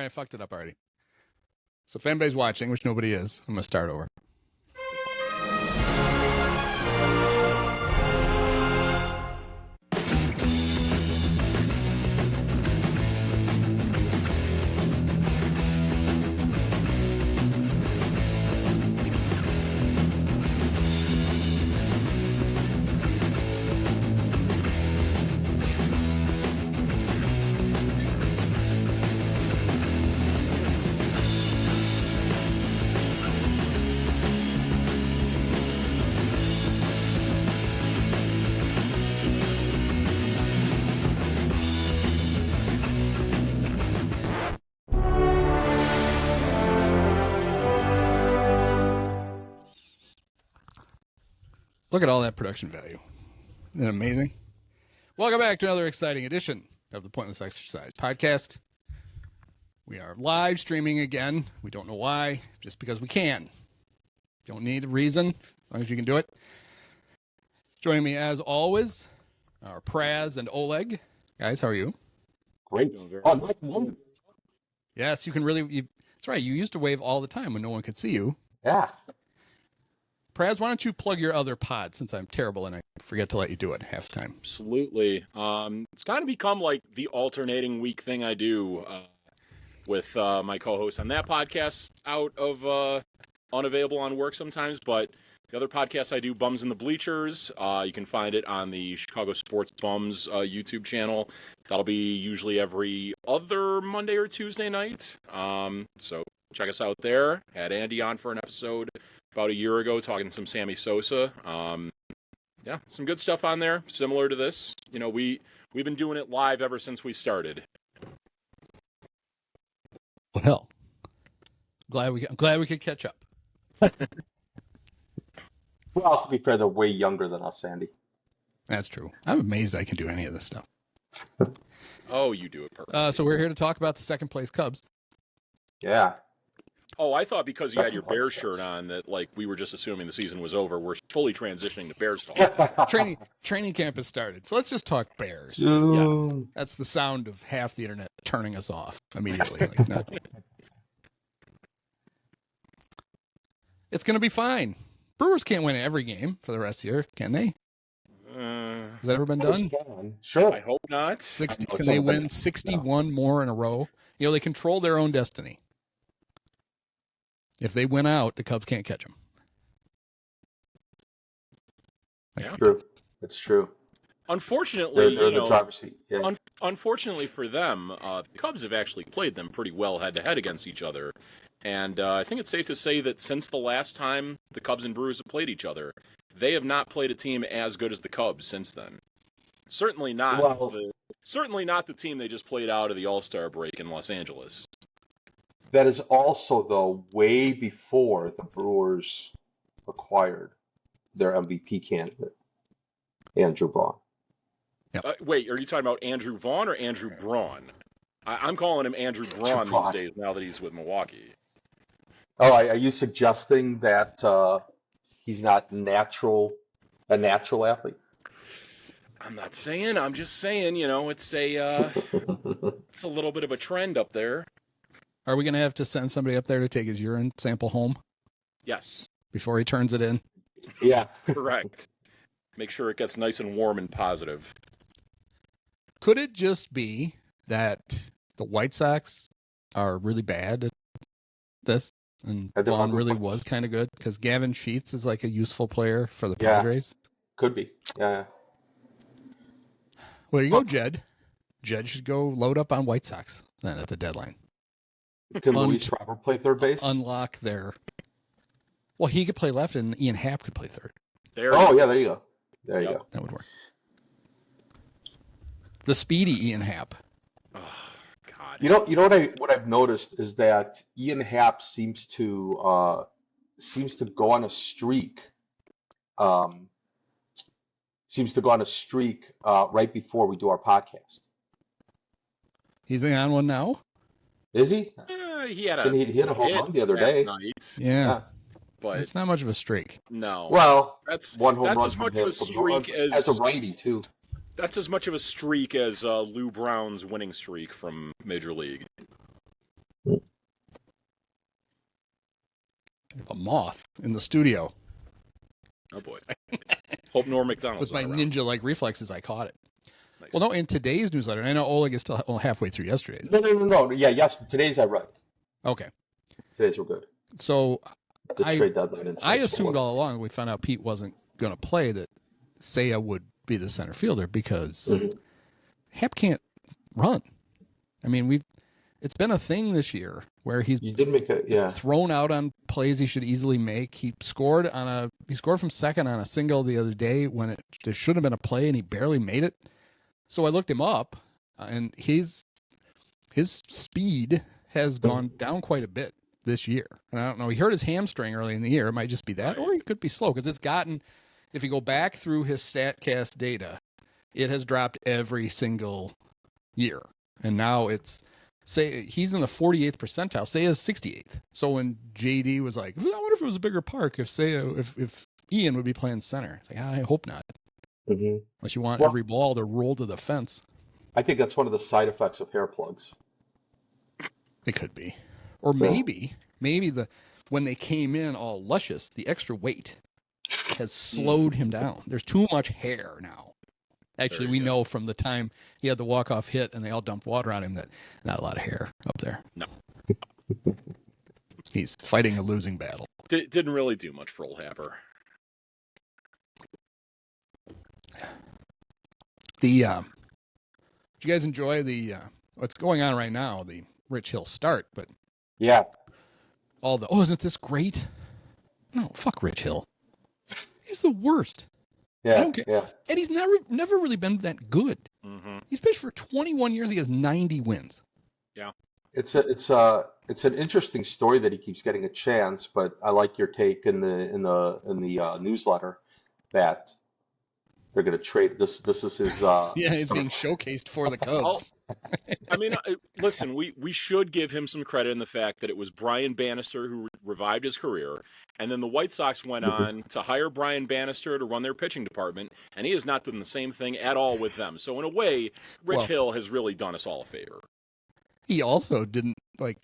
right, I fucked it up already. So if anybody's watching, which nobody is, I'm going to start over. Look at all that production value. Isn't it amazing? Welcome back to another exciting edition of the Pointless Exercise Podcast. We are live streaming again. We don't know why, just because we can. Don't need a reason, as long as you can do it. Joining me, as always, are Praz and Oleg. Guys, how are you? Great. Oh, nice moment. Yes, you can really... that's right, you used to wave all the time when no one could see you. Yeah. Praz, why don't you plug your other pod, since I'm terrible and I forget to let you do it half the time. Absolutely. It's kind of become like the alternating week thing I do with my co-host on that podcast out of unavailable on work sometimes, but the other podcast I do, Bums in the Bleachers, you can find it on the Chicago Sports Bums YouTube channel. That'll be usually every other Monday or Tuesday night. So check us out there. Had Andy on for an episode about a year ago talking some Sammy Sosa. Yeah, some good stuff on there, similar to this. You know, we've been doing it live ever since we started. Well, I'm glad we could catch up. Well, to be fair, they're way younger than us, Andy. That's true. I'm amazed I can do any of this stuff. Oh, you do it perfectly. So we're here to talk about the second place Cubs. Yeah. Oh, I thought because you had your Second place Bears shirt on that, like, we were just assuming the season was over. We're fully transitioning to Bears talk. Training camp has started. So let's just talk Bears. Yeah. That's the sound of half the internet turning us off immediately. Like, no. It's going to be fine. Brewers can't win every game for the rest of the year, can they? Has that ever been done? Sure. I hope not. 60, can they win 61 more in a row? You know, they control their own destiny. If they win out, the Cubs can't catch them. Yeah. True. It's true. Unfortunately, they're the driver's seat. Yeah. Unfortunately for them, the Cubs have actually played them pretty well head-to-head against each other. And I think it's safe to say that since the last time the Cubs and Brewers have played each other, they have not played a team as good as the Cubs since then. Certainly not the team they just played out of the All-Star break in Los Angeles. That is also, though, way before the Brewers acquired their MVP candidate, Andrew Braun. Yep. Wait, are you talking about Andrew Vaughn or Andrew Braun? I'm calling him Andrew Braun these days now that he's with Milwaukee. Oh, are you suggesting that he's not a natural athlete? I'm not saying. I'm just saying. You know, it's a little bit of a trend up there. Are we going to have to send somebody up there to take his urine sample home? Yes. Before he turns it in? Yeah. Correct. Make sure it gets nice and warm and positive. Could it just be that the White Sox are really bad at this? And Vaughn really was kind of good? Because Gavin Sheets is like a useful player for the Padres? Could be. Yeah. Well, there you go, Jed. Jed should go load up on White Sox then at the deadline. Can Luis Robert play third base? Unlock their... Well, he could play left and Ian Happ could play third. Yeah, there you go. There you go. That would work. The speedy Ian Happ. Oh, God. You know what I've noticed is that Ian Happ seems to go on a streak. Right before we do our podcast. He's on one now? Is he? He hit a home run the other day. Night. Yeah. But it's not much of a streak. No. Well, that's one home that's run as much of a streak as a righty too. That's as much of a streak as Lou Brown's winning streak from Major League. A moth in the studio. Oh boy. Hope Norm Macdonald's With my not around. ninja-like reflexes, I caught it. Nice. Well, no, in today's newsletter, and I know Oleg is still halfway through yesterday's. No. Yeah, yes. Today's I read. Okay. Today's were good. So The trade deadline. I assumed all along we found out Pete wasn't going to play that Seiya would be the center fielder because Hap can't run. I mean, it's been a thing this year where he's thrown out on plays he should easily make. He scored from second on a single the other day when there should have been a play and he barely made it. So I looked him up, and his speed has gone down quite a bit this year. And I don't know, he hurt his hamstring early in the year. It might just be that, or he could be slow because it's gotten, if you go back through his StatCast data, it has dropped every single year. And now say he's in the 48th percentile. Say is 68th. So when JD was like, I wonder if it was a bigger park if Ian would be playing center. It's like, I hope not. Unless you want every ball to roll to the fence. I think that's one of the side effects of hair plugs. It could be. Or maybe when they came in all luscious, the extra weight has slowed him down. There's too much hair now. Actually, we know from the time he had the walk-off hit and they all dumped water on him that not a lot of hair up there. No. He's fighting a losing battle. Didn't really do much for old Happer. Did you guys enjoy what's going on right now, the Rich Hill start? But yeah, isn't this great? No, fuck Rich Hill. He's the worst. Yeah, I don't care. Yeah. And he's never really been that good. He's pitched for 21 years. He has 90 wins. Yeah. It's an interesting story that he keeps getting a chance, but I like your take in the newsletter that they're going to trade this. This is his. He's being showcased for the Cubs. I mean, listen, we should give him some credit in the fact that it was Brian Bannister who revived his career, and then the White Sox went on to hire Brian Bannister to run their pitching department, and he has not done the same thing at all with them. So in a way, Rich Hill has really done us all a favor. He also didn't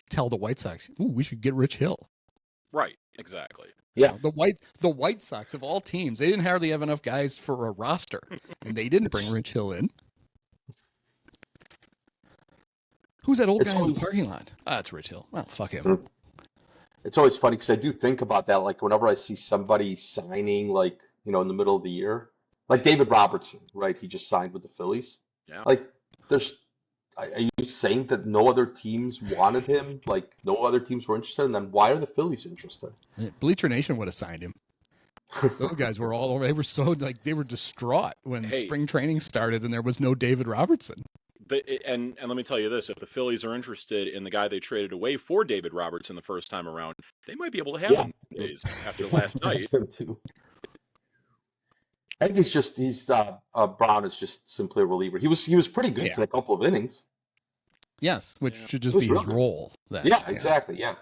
tell the White Sox, "Ooh, we should get Rich Hill." Right, exactly. Yeah, the White Sox of all teams, they didn't hardly have enough guys for a roster, and they didn't bring Rich Hill in. Who's that old guy in the parking lot? It's Rich Hill. Well, fuck him. It's always funny because I do think about that. Like whenever I see somebody signing, in the middle of the year, like David Robertson, right? He just signed with the Phillies. Yeah. Are you saying that no other teams wanted him? Like no other teams were interested? And then why are the Phillies interested? Bleacher Nation would have signed him. Those guys were all over. They were so they were distraught when spring training started and there was no David Robertson. And let me tell you this: if the Phillies are interested in the guy they traded away for David Robertson the first time around, they might be able to have him days after last night. I think he's Brown is just simply a reliever. He was pretty good for a couple of innings. Yes, which should just be his role. Exactly. Yeah,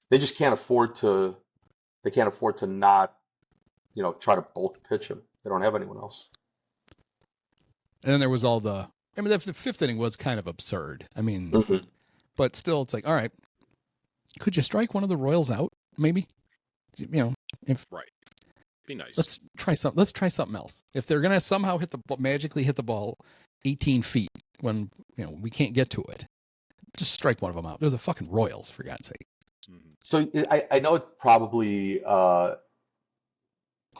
they just can't afford to. They can't afford to not, try to bulk pitch him. They don't have anyone else. And then there was all the. I mean, the fifth inning was kind of absurd. I mean, but still, it's like, all right, could you strike one of the Royals out? Maybe, Right. Be nice. Let's try something else. If they're gonna somehow magically hit the ball 18 feet when we can't get to it, just strike one of them out. They're the fucking Royals, for God's sake. So I know it probably I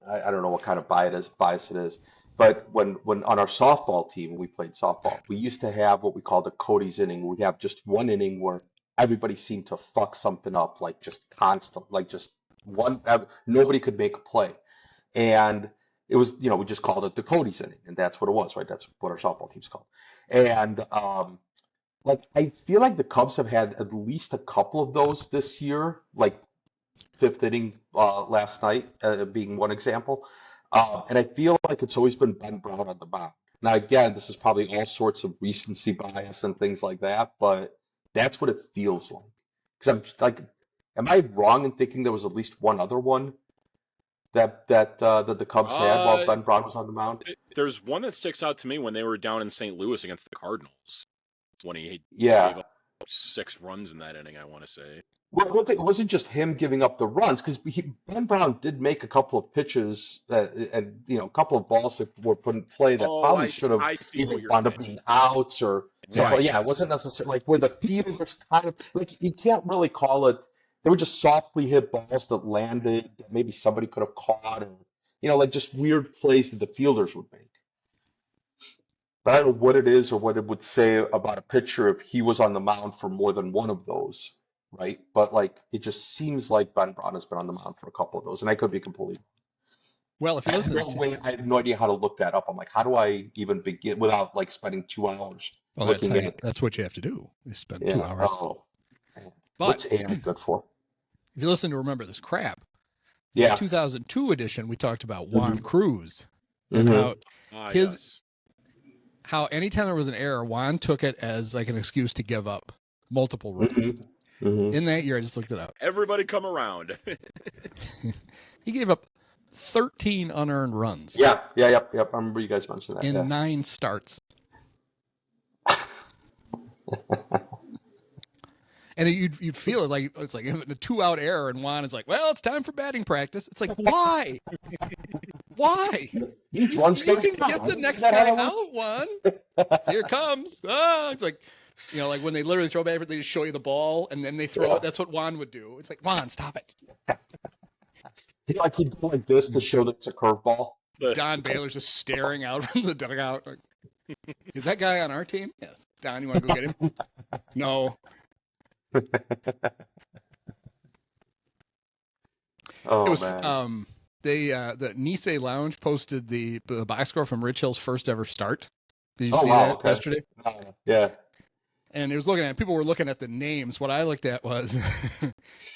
don't know what kind of bias it is, but when on our softball team we played softball, we used to have what we called a Cody's inning. We'd have just one inning where everybody seemed to fuck something up, like just constant, like just one. Nobody could make a play. And it was, we just called it the Cody's inning, and that's what it was, right? That's what our softball team's called. And I feel like the Cubs have had at least a couple of those this year, like fifth inning last night being one example. And I feel like it's always been Ben Brown on the mound. Now, again, this is probably all sorts of recency bias and things like that, but that's what it feels like. Because I'm like, am I wrong in thinking there was at least one other one that the Cubs had while Ben Brown was on the mound? There's one that sticks out to me when they were down in St. Louis against the Cardinals when he gave up 6 runs in that inning, I want to say. Well, it wasn't just him giving up the runs because Ben Brown did make a couple of pitches and a couple of balls that were put in play that Oh, probably should have I see either what you're wound up saying. being outs or stuff. Right. Yeah, it wasn't necessarily like where the fielders kind of like you can't really call it. They were just softly hit balls that landed that maybe somebody could have caught, and like just weird plays that the fielders would make. But I don't know what it is or what it would say about a pitcher if he was on the mound for more than one of those, right? But like it just seems like Ben Brown has been on the mound for a couple of those, and I could be completely. Well, if you listen I have no idea how to look that up. I'm like, how do I even begin without like spending 2 hours well, looking at? that's what you have to do. You spend Yeah. 2 hours. Oh, man. But What's AI good for? if you listen to Remember This Crap, Yeah. 2002 edition, we talked about Juan Cruz and Mhm. Yes. how anytime there was an error, Juan took it as like an excuse to give up multiple runs. Mhm. Mhm. In that year, I just looked it up. Everybody come around. He gave up 13 unearned runs Yep. I remember you guys mentioned that. in Yeah. 9 starts. And you'd feel it like it's like a 2-out error, and Juan is like, "Well, it's time for batting practice." It's like, why? Why? These runs You don't can count. get the Isn't next that how guy it out, works? Juan. Here it comes. Oh, it's like, like when they literally throw back, they just show you the ball, and then they throw it. That's what Juan would do. It's like, Juan, stop it. Like he'd go like this to show that it's a curveball. Don Baylor's just staring out from the dugout. Like, is that guy on our team? Yes. Don, you want to go get him? No. Oh It was man. the Nisei Lounge posted the box score from Rich Hill's first ever start. Did you Oh, see wow, that okay. yesterday? Yeah. And it was people were looking at the names. What I looked at was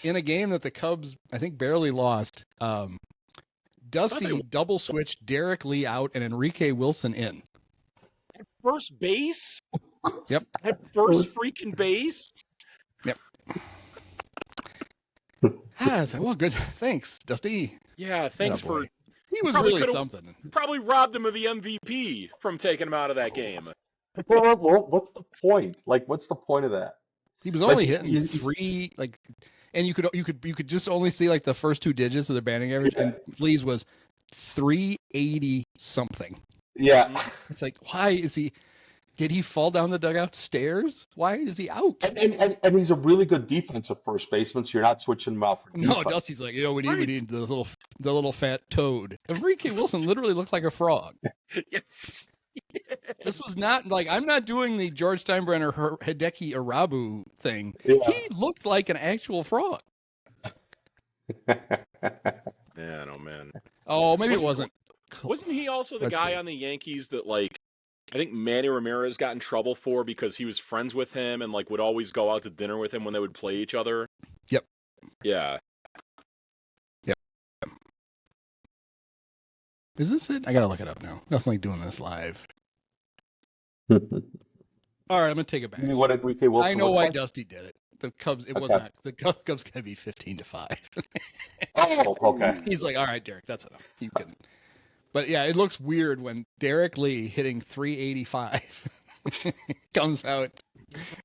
in a game that the Cubs, I think, barely lost, Dusty double switched Derek Lee out and Enrique Wilson in. At first base? Yep. At first freaking base? Yep. I was like, well, good. Thanks, Dusty. Yeah, thanks Oh, boy. for... He was Probably really could've- something. Probably robbed him of the MVP from taking him out of that game. Well, what's the point? Like, what's the point of that? He was only Like, hitting he's- 3, like, and you could just only see like the first 2 digits of their batting average, and Lee's was 380 something. Yeah. It's like, why is he? Did he fall down the dugout stairs? Why is he out? And he's a really good defensive first baseman, so you're not switching him out for No, defense. Dusty's like, we need the little fat toad. Enrique Wilson literally looked like a frog. Yes. This was not like, I'm not doing the George Steinbrenner Hideki Arabu thing. Yeah. He looked like an actual frog. Man, oh man. Oh, maybe it wasn't. Wasn't he also the Let's guy see. on the Yankees that, like, I think Manny Ramirez got in trouble for because he was friends with him and, like, would always go out to dinner with him when they would play each other? Yep. Yeah. Is this it? I gotta look it up now. Nothing like doing this live. All right, I'm gonna take it back. What Enrique Wilson I know looks why like? Dusty did it. The Cubs. It was Okay. not. The Cubs gotta be 15-5. Oh, okay. He's like, all right, Derek, that's enough. You can. But yeah, it looks weird when Derek Lee hitting 385 comes out.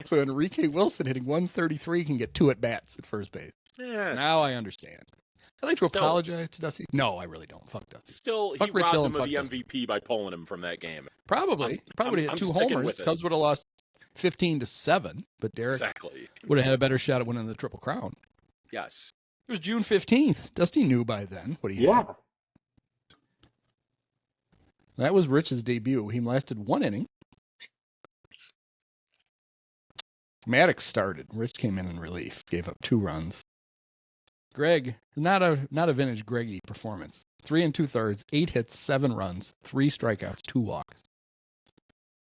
So Enrique Wilson hitting 133 can get 2 at bats at first base. Yeah. Now I understand. I'd like to Still- apologize to Dusty. No, I really don't. Fuck Dusty. Still, Fuck he Rich robbed Hill him and of the fuck Dusty. MVP by pulling him from that game. Probably I'm hit 2 sticking homers. with it. Cubs would have lost 15-7, but Derek Exactly. would have had a better shot at winning the Triple Crown. Yes. It was June 15th. Dusty knew by then what he had. Yeah. That was Rich's debut. He lasted 1 inning. Maddox started. Rich came in relief, gave up 2 runs. Greg, not a vintage Greggy performance. 3 2/3, 8 hits, 7 runs, 3 strikeouts, 2 walks.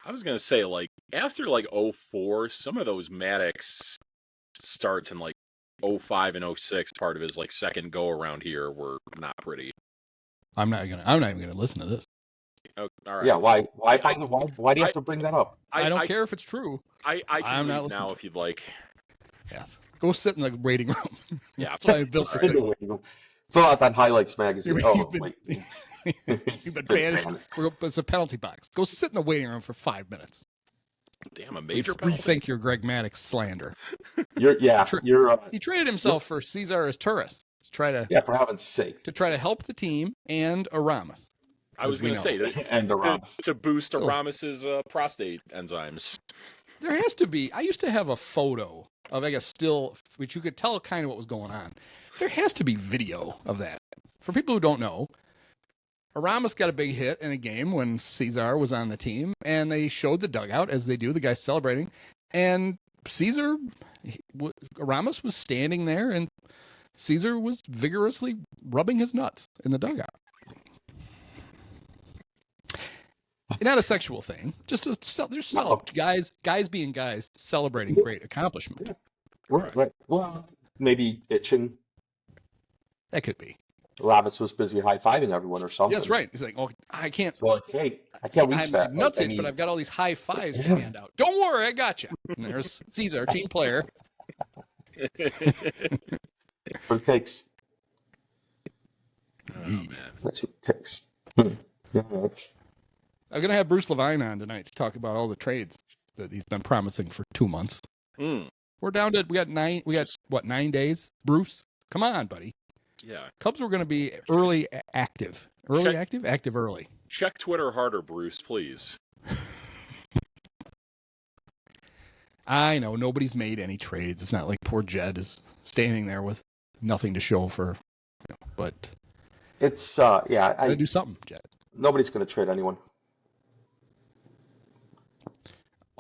I was going to say, like, after, like, 04, some of those Maddox starts in, like, 05 and 06, part of his, like, second go-around here were not pretty. I'm not even gonna listen to this. Oh, all right. Yeah. Why do you have to bring that up? I don't care if it's true. I I'm can not leave listening now to if you'd like. Yes. Go sit in the waiting room. Yeah. That's why I built Sit in it. the waiting room. Fill out that highlights magazine. You've Oh, been- wait. You've been banished. It's a penalty box. Go sit in the waiting room for 5 minutes. Damn, a major penalty. Rethink your Greg Maddux slander. He traded himself for Cesar Azturas to try to for heaven's sake to help the team and Aramis. I was going to say that and Aramis to boost Aramis's prostate enzymes. There has to be. I used to have a photo of, I guess, still, which you could tell kind of what was going on. There has to be video of that. For people who don't know, Aramis got a big hit in a game when Cesar was on the team, and they showed the dugout, as they do, the guys celebrating, and Aramis was standing there, and Cesar was vigorously rubbing his nuts in the dugout. Not a sexual thing, just guys being guys celebrating great accomplishment. Right. Well, maybe itching. That could be. Aramis was busy high-fiving everyone or something. That's right. He's like, oh, I can't. So I can't reach that. Nuts itch, but I've got all these high fives to hand out. Don't worry, I got you. And there's Cesar, team player. What it takes. Oh man, that's what it takes. I'm gonna have Bruce Levine on tonight to talk about all the trades that he's been promising for 2 months. We're down to we got 9 days. Bruce, come on, buddy. Yeah, Cubs were going to be active early. Check Twitter harder, Bruce, please. I know nobody's made any trades. It's not like poor Jed is standing there with nothing to show for, but it's I do something, Jed. Nobody's going to trade anyone.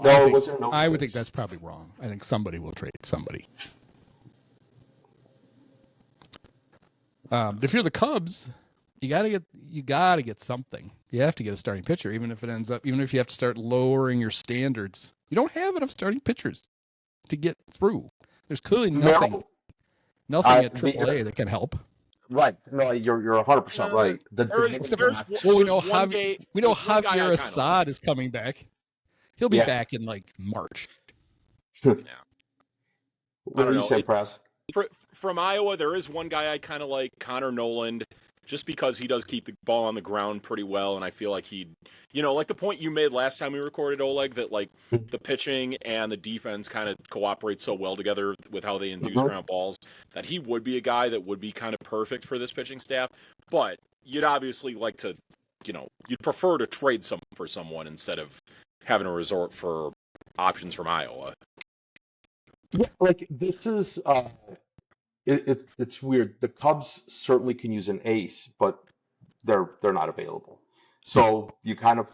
I would think that's probably wrong. I think somebody will trade somebody. If you're the Cubs, you gotta get something. You have to get a starting pitcher, even if you have to start lowering your standards. You don't have enough starting pitchers to get through. There's clearly nothing at AAA that can help. Right. No, you're 100% right. We know Javier Assad is coming back. He'll be back in like March. Yeah. What do you say, Praz? From Iowa, there is one guy I kind of like, Connor Noland, just because he does keep the ball on the ground pretty well, and I feel like he'd, like the point you made last time we recorded, Oleg, that like the pitching and the defense kind of cooperate so well together with how they induce ground balls, that he would be a guy that would be kind of perfect for this pitching staff. But you'd obviously like to, you'd prefer to trade for someone instead of having a resort for options from Iowa. Like this is it's weird. The Cubs certainly can use an ace, but they're not available. So you kind of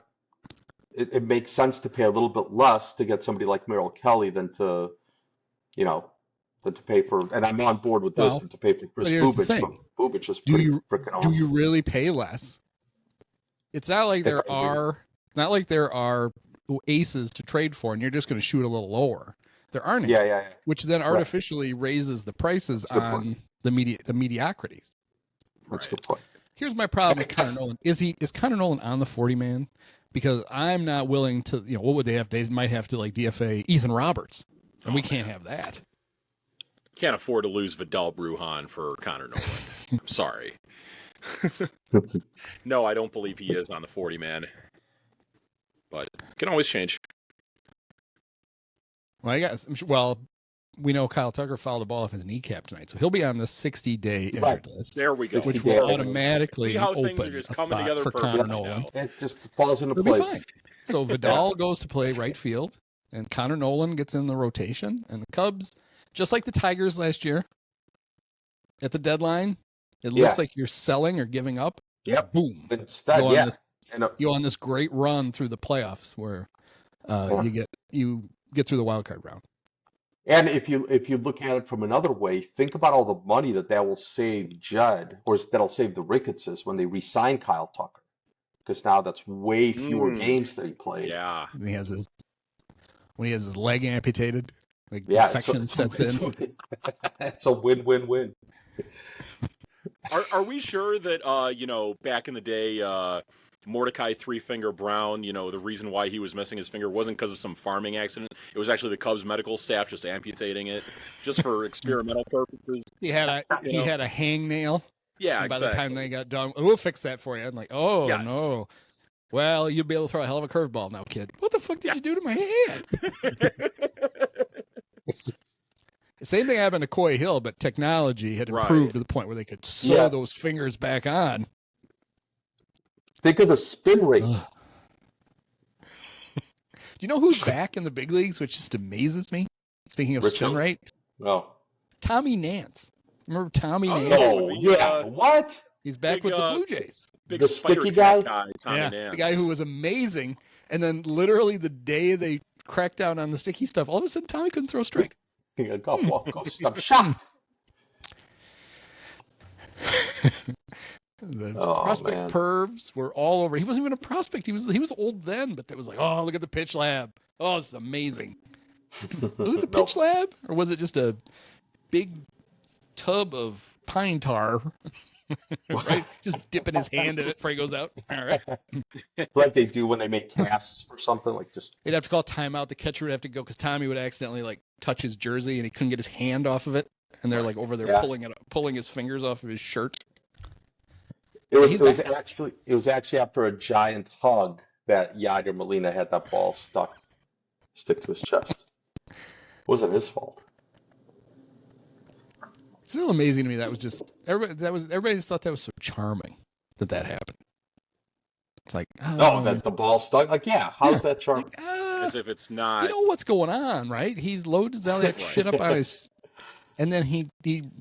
it makes sense to pay a little bit less to get somebody like Merrill Kelly than to pay for. And I'm on board with this than to pay for Chris Bubich. But Bubich is pretty freaking awesome. Do you really pay less? It's not like there are aces to trade for, and you're just going to shoot a little lower. There aren't any. Yeah. Which then artificially raises the prices on the mediocrities. That's a good point. Here's my problem with Connor Noland. Is Connor Noland on the 40-man? Because I'm not willing to, what would they have? They might have to DFA Ethan Roberts, and we can't have that. Can't afford to lose Vidal Brujan for Connor Noland. I'm sorry. No, I don't believe he is on the 40-man. But it can always change. Well, we know Kyle Tucker fouled the ball off his kneecap tonight, so he'll be on the 60-day injured list. There we go. Which will automatically open a spot for Connor Noland. It just falls into place. Be fine. So Vidal goes to play right field, and Connor Noland gets in the rotation, and the Cubs, just like the Tigers last year, at the deadline, it looks like you're selling or giving up. Yep. Boom. Instead, you on this great run through the playoffs where you get through the wild card round. And if you look at it from another way, think about all the money that will save Judd, or that'll save the Rickettses when they re-sign Kyle Tucker, because now that's way fewer games that he played. Yeah, when he has his leg amputated, infection sets in. It's a win-win-win. Are we sure that back in the day, Mordecai Three Finger Brown, the reason why he was missing his finger wasn't because of some farming accident. It was actually the Cubs medical staff just amputating it, just for experimental purposes. He had a hangnail. Yeah, and by the time they got done, we'll fix that for you. I'm like, no. Well, you'll be able to throw a hell of a curveball now, kid. What the fuck did you do to my hand? Same thing happened to Coy Hill, but technology had improved to the point where they could sew those fingers back on. Think of the spin rate. Do you know who's back in the big leagues, which just amazes me? Speaking of spin rate, Tommy Nance. Remember Tommy Nance? Oh, yeah. What? He's back with the Blue Jays. Big the sticky guy? Tommy Nance. The guy who was amazing. And then literally the day they cracked down on the sticky stuff, all of a sudden Tommy couldn't throw straight. I'm shocked. The prospect pervs were all over. He wasn't even a prospect. He was old then, but it was like, oh, look at the pitch lab. Oh, this is amazing. Was it the pitch lab, or was it just a big tub of pine tar? Right, just dipping his hand in it before he goes out. All right, like they do when they make casts or something. Like just they'd have to call timeout. The catcher would have to go because Tommy would accidentally like touch his jersey and he couldn't get his hand off of it, and they're like over there pulling his fingers off of his shirt. It was actually after a giant hug that Yadier Molina had that ball stick to his chest. It wasn't his fault. It's still amazing to me. That was just everybody just thought that was so charming that happened. It's like that the ball stuck. Like, how's that charming? As if it's not. You know what's going on, right? He's loaded all that shit up on his, and then he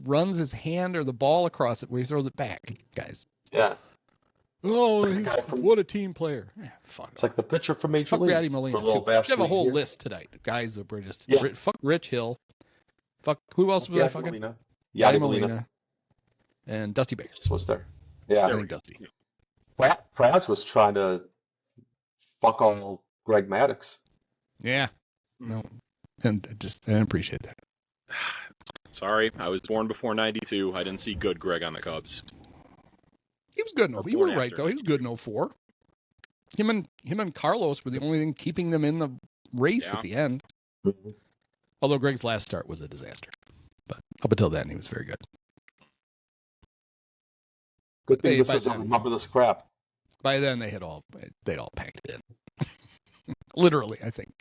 runs his hand or the ball across it where he throws it back, guys. Yeah. Oh, what a team player! Fuck. It's like the pitcher from Major League. Fuck Molina. We have a whole list tonight, guys. That we're just fuck Rich Hill. Fuck who else was I fucking? Yadier Molina. And Dusty Baker. This was there. Yeah. I think Dusty. Praz was trying to fuck all Greg Maddux. Yeah. No. And I didn't appreciate that. Sorry, I was born before '92. I didn't see good Greg on the Cubs. He was good in 04. You were right, though. He was good in 04. Him and Carlos were the only thing keeping them in the race at the end. Mm-hmm. Although Greg's last start was a disaster. But up until then, he was very good. Good thing this is a remember this crap. By then, they'd all packed it in. Literally, I think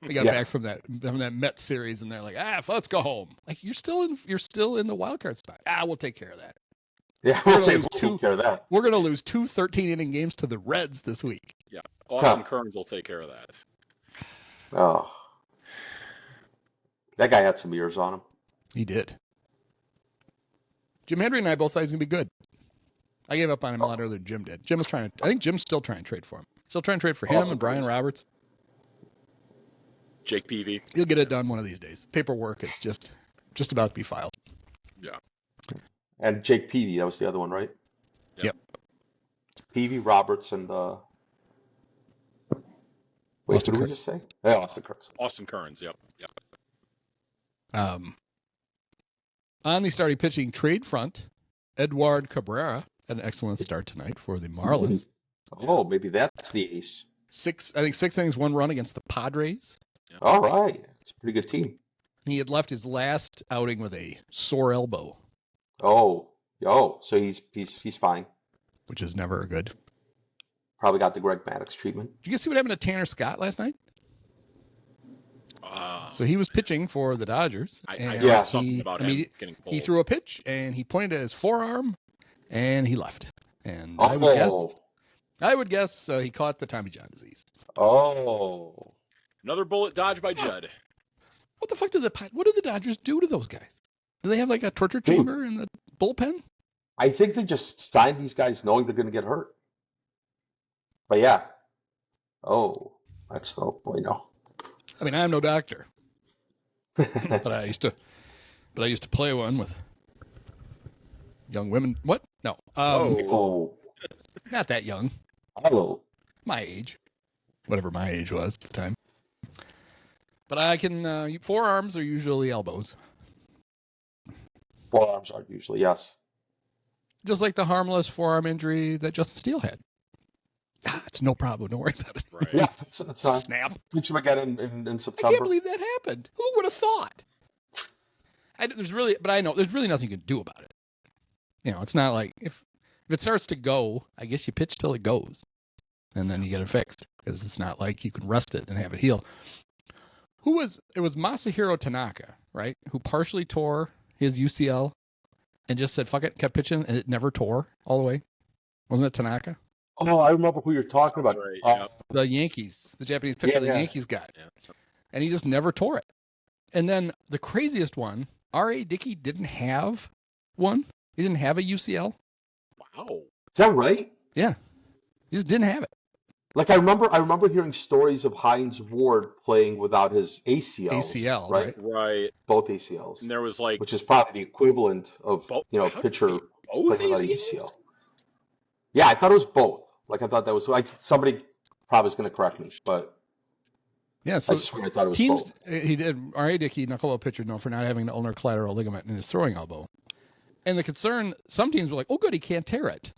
they got back from that Mets series, and they're like, let's go home. Like you're still in the wild card spot. We'll take care of that. Yeah, we'll take care of that. We're going to lose 2 13-inning games to the Reds this week. Yeah, Austin Kearns will take care of that. Oh, that guy had some years on him. He did. Jim Hendry and I both thought he was going to be good. I gave up on him a lot earlier than Jim did. Jim was I think Jim's still trying to trade for him. Still trying to trade for him and Brian Roberts. Jake Peavy. He'll get it done one of these days. Paperwork is just about to be filed. Yeah. And Jake Peavy, that was the other one, right? Yep. Peavy, Roberts, and wait, did we just say? Yeah, Austin Kearns. Austin Kearns, yep. On the starting pitching trade front, Edward Cabrera had an excellent start tonight for the Marlins. Oh, maybe that's the ace. 6 innings, 1 run against the Padres. Yep. All right. It's a pretty good team. He had left his last outing with a sore elbow. Oh, so he's fine. Which is never good. Probably got the Greg Maddux treatment. Did you guys see what happened to Tanner Scott last night? So he was pitching for the Dodgers. I heard something about him getting pulled. He threw a pitch, and he pointed at his forearm, and he left. And I would guess he caught the Tommy John disease. Oh. Another bullet dodged by Judd. What the fuck what do the Dodgers do to those guys? Do they have like a torture chamber in the bullpen? I think they just signed these guys knowing they're going to get hurt. But yeah. Oh, that's no bueno. I mean, I'm no doctor, but I used to play one with young women. What? No. Not that young. Hello. My age, whatever my age was at the time. But I can. Forearms are usually elbows. Forearms are usually yes. Just like the harmless forearm injury that Justin Steele had. It's no problem. Don't worry about it. Right. Yeah, it's snap. Reach him again in September. I can't believe that happened. Who would have thought? There's really nothing you can do about it. You know, it's not like if it starts to go, I guess you pitch till it goes. and then you get it fixed because it's not like you can rest it and have it heal. It was Masahiro Tanaka, right? Who partially tore his UCL and just said, fuck it, kept pitching, and it never tore all the way. Wasn't it Tanaka? Oh, I remember who you're talking about. Right, The Yankees, the Japanese pitcher the Yankees got. Yeah. And he just never tore it. And then the craziest one, R.A. Dickey didn't have one. He didn't have a UCL. Wow. Is that right? Yeah. He just didn't have it. Like I remember hearing stories of Hines Ward playing without his ACLs. ACL, right? Right. Both ACLs. And there was like which is probably the equivalent of pitcher both playing without ACLs? UCL. Yeah, I thought it was both. Like I thought that was like somebody probably is going to correct me, but yeah, so I swear I thought it was teams. both. He did. R.A. Dickey, knuckleball pitcher, known for not having the ulnar collateral ligament in his throwing elbow. And the concern, some teams were like, "Oh, good, he can't tear it,"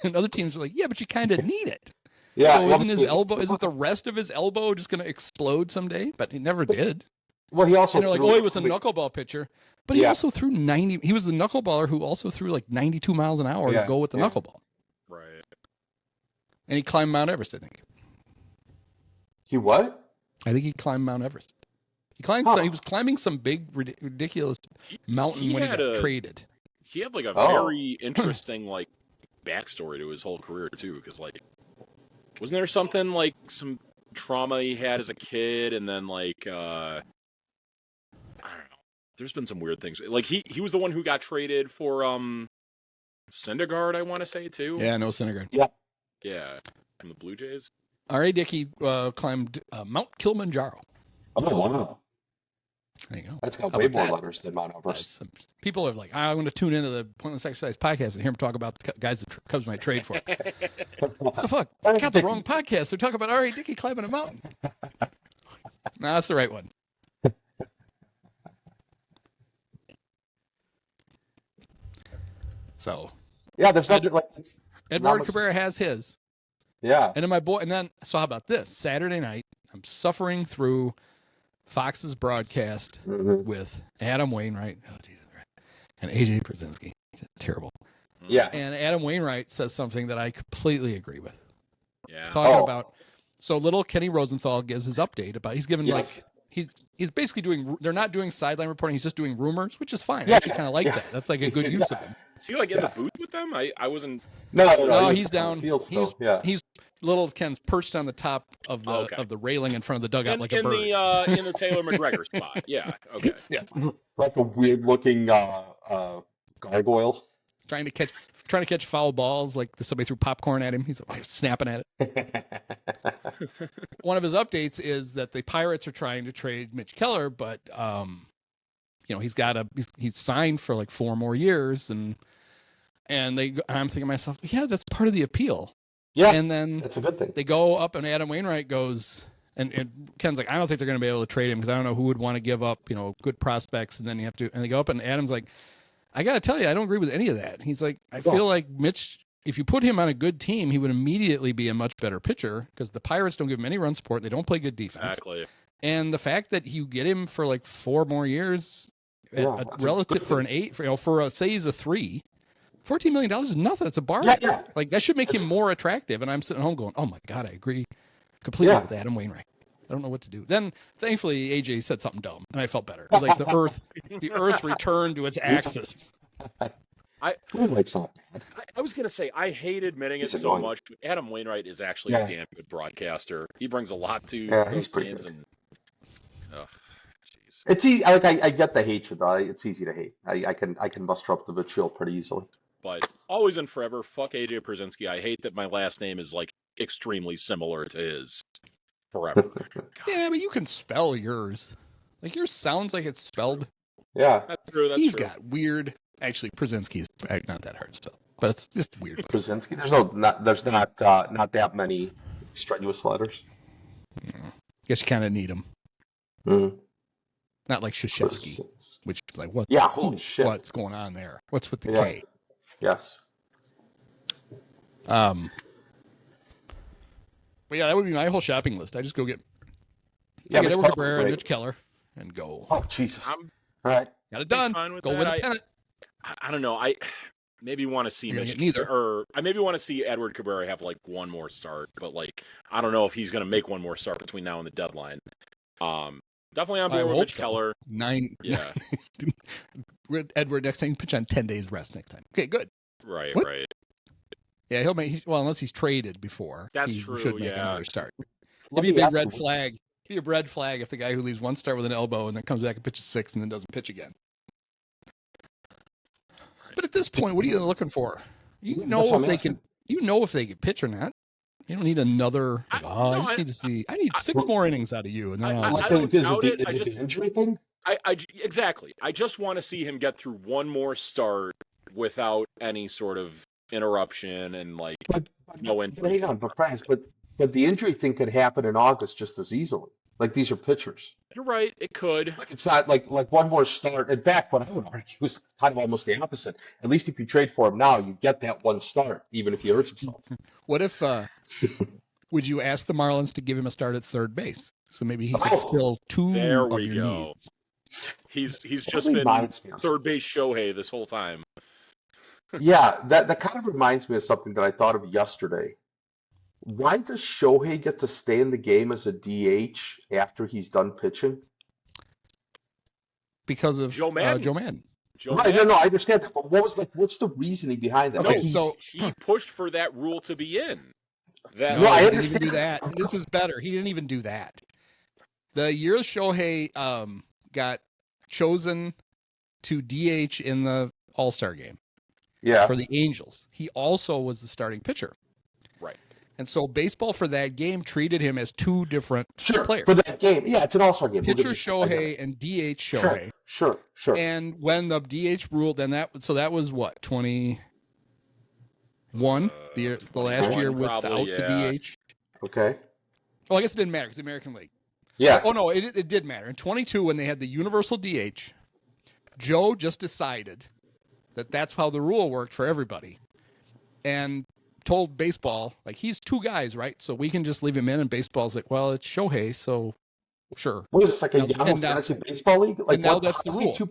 and other teams were like, "Yeah, but you kind of need it." Yeah, So isn't his elbow? Isn't the rest of his elbow just going to explode someday? But he never did. Well, he also And they're like, "Oh, he was a knuckleball pitcher," but he also threw 90. He was the knuckleballer who also threw like 92 miles an hour to go with the knuckleball. Right. And he climbed Mount Everest, I think. He what? I think he climbed Mount Everest. He climbed. He was climbing some big, ridiculous mountain when he got traded. He had like a very interesting like backstory to his whole career too, because like, wasn't there something like some trauma he had as a kid, and then like I don't know. There's been some weird things. Like he was the one who got traded for Syndergaard, I want to say too. Yeah, no Syndergaard. Yeah, from the Blue Jays. R.A. Dickey climbed Mount Kilimanjaro. Oh wow, there you go. That's got way more letters than Mount Everest. People are like, I'm going to tune into the Pointless Exercise podcast and hear him talk about the guys that Cubs might trade for. What the fuck? I got the wrong podcast. They're talking about R.A. Dickey climbing a mountain. No, that's the right one. So, yeah, there's nothing like Edward Cabrera has his. Yeah. And then so how about this? Saturday night, I'm suffering through Fox's broadcast with Adam Wainwright. Oh, Jesus. And AJ Przinsky. Terrible. Yeah. And Adam Wainwright says something that I completely agree with. Yeah. He's talking about, so little Kenny Rosenthal gives his update about, he's giving he's basically doing, they're not doing sideline reporting, he's just doing rumors, which is fine. I actually kind of like that. That's like a good use of him. Is he like in the booth with them? I wasn't. No, he's down. He's little Ken's perched on the top of the railing in front of the dugout like a bird. In the Taylor McGregor spot. Yeah. Okay. Yeah. Like a weird looking gargoyle. Trying to catch foul balls like somebody threw popcorn at him. He's like, snapping at it. One of his updates is that the Pirates are trying to trade Mitch Keller, but he's signed for like 4 more years, and I'm thinking to myself, yeah, that's part of the appeal. Yeah, and then that's a good thing. They go up, and Adam Wainwright goes, and Ken's like, I don't think they're going to be able to trade him because I don't know who would want to give up, good prospects, and then you have to, and they go up, and Adam's like, I got to tell you, I don't agree with any of that. He's like, I feel like Mitch, if you put him on a good team, he would immediately be a much better pitcher because the Pirates don't give him any run support. They don't play good defense. Exactly. And the fact that you get him for like 4 more years, relative for an 8, say he's a 3, $14 million is nothing. It's a bargain. Yeah. Like that should make him more attractive. And I'm sitting at home going, oh my God, I agree completely with Adam Wainwright. I don't know what to do. Then thankfully AJ said something dumb and I felt better. Like the earth returned to its axis. I was going to say, I hate admitting it so much. But Adam Wainwright is actually a damn good broadcaster. He brings a lot to he's pretty games. Good. It's easy. I get the hatred though. It's easy to hate. I can muster up the vitriol pretty easily. But always and forever, fuck AJ Przinsky. I hate that my last name is like extremely similar to his. Forever. Yeah, but you can spell yours. Like yours sounds like it's spelled. Yeah, that's true. He's got weird. Actually, Przinsky is not that hard to spell, but it's just weird. Przinsky. There's not that many strenuous letters. Guess you kind of need them. Mm-hmm. Not like Krzyzewski, which like what? Yeah, holy shit! What's going on there? What's with the K? Yes. But yeah, that would be my whole shopping list. I just go get Edward Cabrera and Mitch Keller and go. Oh Jesus! All right, got it done. Fine with go that. win a pennant. I don't know. maybe want to see You're gonna Mitch, get neither. or I maybe want to see Edward Cabrera have like one more start, but like I don't know if he's going to make one more start between now and the deadline. Definitely on I board with hope Mitch so. Keller. Yeah. Edward next time pitch on 10 days rest next time. Okay, good. Right, What? right. Yeah, he'll make. Well, unless he's traded before, That's he true, should make yeah. another start. Let It'd be me a big ask red you, flag. It'd be a red flag if the guy who leaves one start with an elbow and then comes back and pitches 6 and then doesn't pitch again. But at this point, what are you looking for? You That's know what if I'm they asking. can. You know if they can pitch or not. You don't need another. I just need to see. I need 6 more innings out of you, and then I'll. I don't doubt it. Is it the injury thing? Exactly. I just want to see him get through one more start without any sort of interruption and like no But injury. hang on, but Praz, but the injury thing could happen in August just as easily. Like these are pitchers. You're right. It could. Like it's not like one more start. In fact, what I would argue is kind of almost the opposite. At least if you trade for him now, you get that one start, even if he hurts himself. What if? Would you ask the Marlins to give him a start at third base? So maybe he could fill 2 There of we your go. needs. He's That just been reminds me of third base Shohei this whole time. Yeah, that kind of reminds me of something that I thought of yesterday. Why does Shohei get to stay in the game as a DH after he's done pitching? Because of Joe Madden. Joe Madden. Right, no, I understand that, but what's the reasoning behind that? Okay, Like, so he pushed for that rule to be in. That No, I he didn't even do understand. that. This is better. He didn't even do that. The year Shohei got chosen to DH in the All-Star game yeah, for the Angels, he also was the starting pitcher. Right. And so baseball for that game treated him as 2 different sure. players. For that game, yeah, it's an All-Star game. Pitcher I get Shohei it. and DH Shohei. Sure. And when the DH ruled, then that was what, 21? The last 21 year without probably, the DH. Okay. Well, I guess it didn't matter because the American League. Yeah. Oh no, it did matter. In 22, when they had the universal DH, Joe just decided that that's how the rule worked for everybody, and told baseball, like, he's 2 guys, right? So we can just leave him in. And baseball's like, well, it's Shohei, so sure. What is this, like a Yahoo And now- Fantasy Baseball League? Like, and now that's the how's he rule.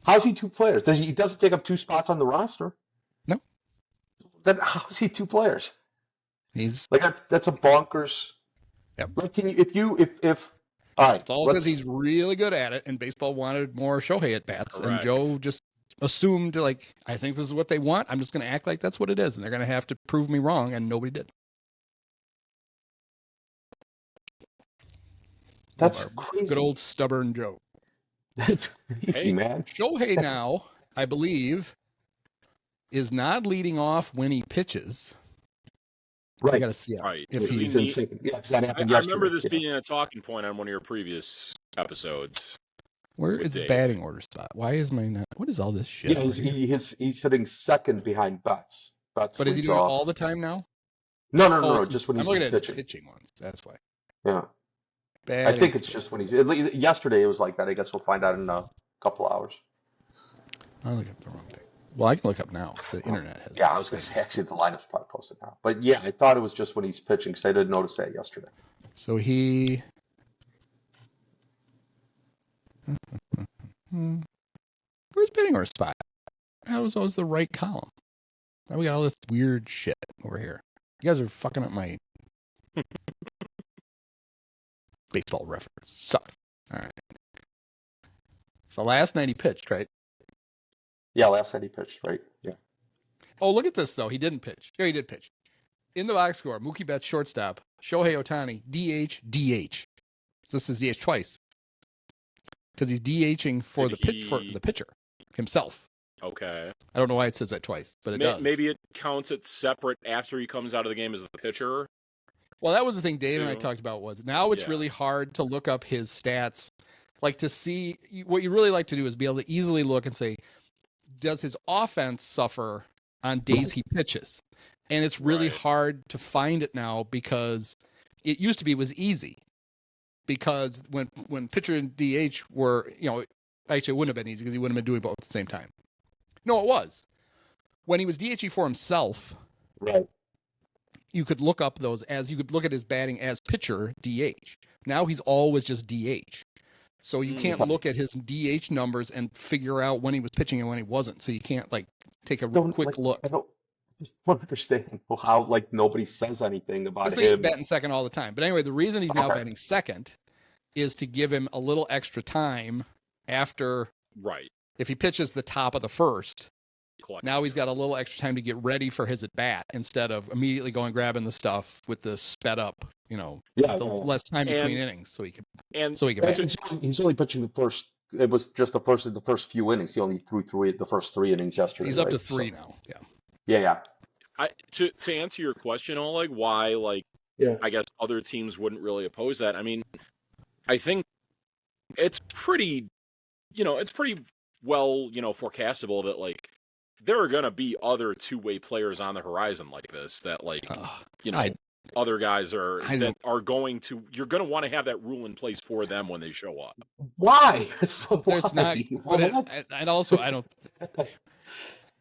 How's he 2 players? He doesn't take up 2 spots on the roster? No. Then how is he 2 players? He's Like that's a bonkers. Yep. Like, can you if all right? it's all because he's really good at it, and baseball wanted more Shohei at bats, and Correct. Joe just assumed, like, I think this is what they want. I'm just going to act like that's what it is, and they're going to have to prove me wrong, and nobody did. That's Our crazy. Good old stubborn Joe. That's crazy, Hey. man. Shohei now, I believe, is not leading off when he pitches. I Right. got to see Right. if Because he's He's in second. Yeah, 'cause that I happened yesterday. remember this Yeah. being a talking point on one of your previous episodes. where with is the Dave. batting order spot? Why is my not? What is all this shit? Yeah, over here? he's hitting second behind Betts. Betts But is he leads doing it off. all the time now? No, it's just when I'm he's looking at his pitching. pitching ones. That's why. Yeah, I Batting think it's just when he's. Yesterday it was like that. I guess we'll find out in a couple hours. I look up the wrong thing. Well, I can look up now. 'Cause the internet has. Yeah, this I was going to thing. say actually the lineup's probably posted now, but yeah, I thought it was just when he's pitching because I didn't notice that yesterday. So he. Where's batting order spot? That was always the right column. Now we got all this weird shit over here. You guys are fucking up my baseball reference. Sucks. All right. So last night he pitched, right? Yeah, last night he pitched, right? Yeah. Oh, look at this, though. He didn't pitch. Yeah, he did pitch. In the box score, Mookie Betts, shortstop. Shohei Ohtani, DH. So this is DH twice. Because he's DHing for Did the pitcher himself. Okay. I don't know why it says that twice, but it does. Maybe it counts it separate after he comes out of the game as the pitcher. Well, that was the thing Dave and I So- talked about was now it's Yeah. really hard to look up his stats. Like to see what you really like to do is be able to easily look and say, does his offense suffer on days he pitches? And it's really Right. hard to find it now because it used to be was easy. Because when pitcher and DH were, actually it wouldn't have been easy because he wouldn't have been doing both at the same time. No, it was. When he was DHing for himself, Right. you could look up you could look at his batting as pitcher DH. Now he's always just DH. So you can't look at his DH numbers and figure out when he was pitching and when he wasn't. So you can't take a don't quick like. look. I just don't understand how like nobody says anything about Looks like he's him. batting second all the time. But anyway, the reason he's now Okay. batting second is to give him a little extra time after, Right. if he pitches the top of the first, Collect now he's himself. got a little extra time to get ready for his at bat instead of immediately going grabbing the stuff with the sped up, Yeah, the yeah. less time between And- innings so he can And bat. He's only pitching the first. It was just the first few innings. He only threw the first 3 innings yesterday. He's up to right? 3 So- now. Yeah. Yeah. to answer your question, Oleg, why Yeah. I guess other teams wouldn't really oppose that. I mean, I think it's pretty well, forecastable that there are going to be other two-way players on the horizon like this that other guys are going to, you're going to want to have that rule in place for them when they show up. Why? So why? It's not, but and also I don't.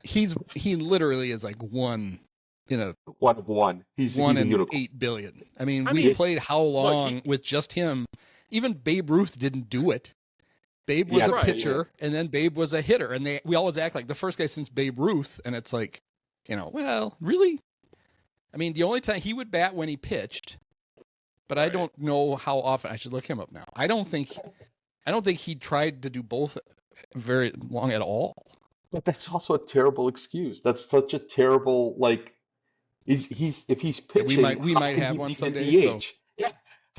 He literally is like one in a 1 of 1. He's one a in unicorn. 8 billion. I mean, I we mean, played how long with just him? Even Babe Ruth didn't do it. Babe was Yeah, a right, pitcher, and then Babe was a hitter, and we always act like the first guy since Babe Ruth, and it's like, well, really? I mean, the only time he would bat when he pitched, but I Right. don't know how often. I should look him up now. I don't think he tried to do both very long at all. But that's also a terrible excuse. That's such a terrible if he's pitching, we how might can have he one be the someday, DH? Yeah.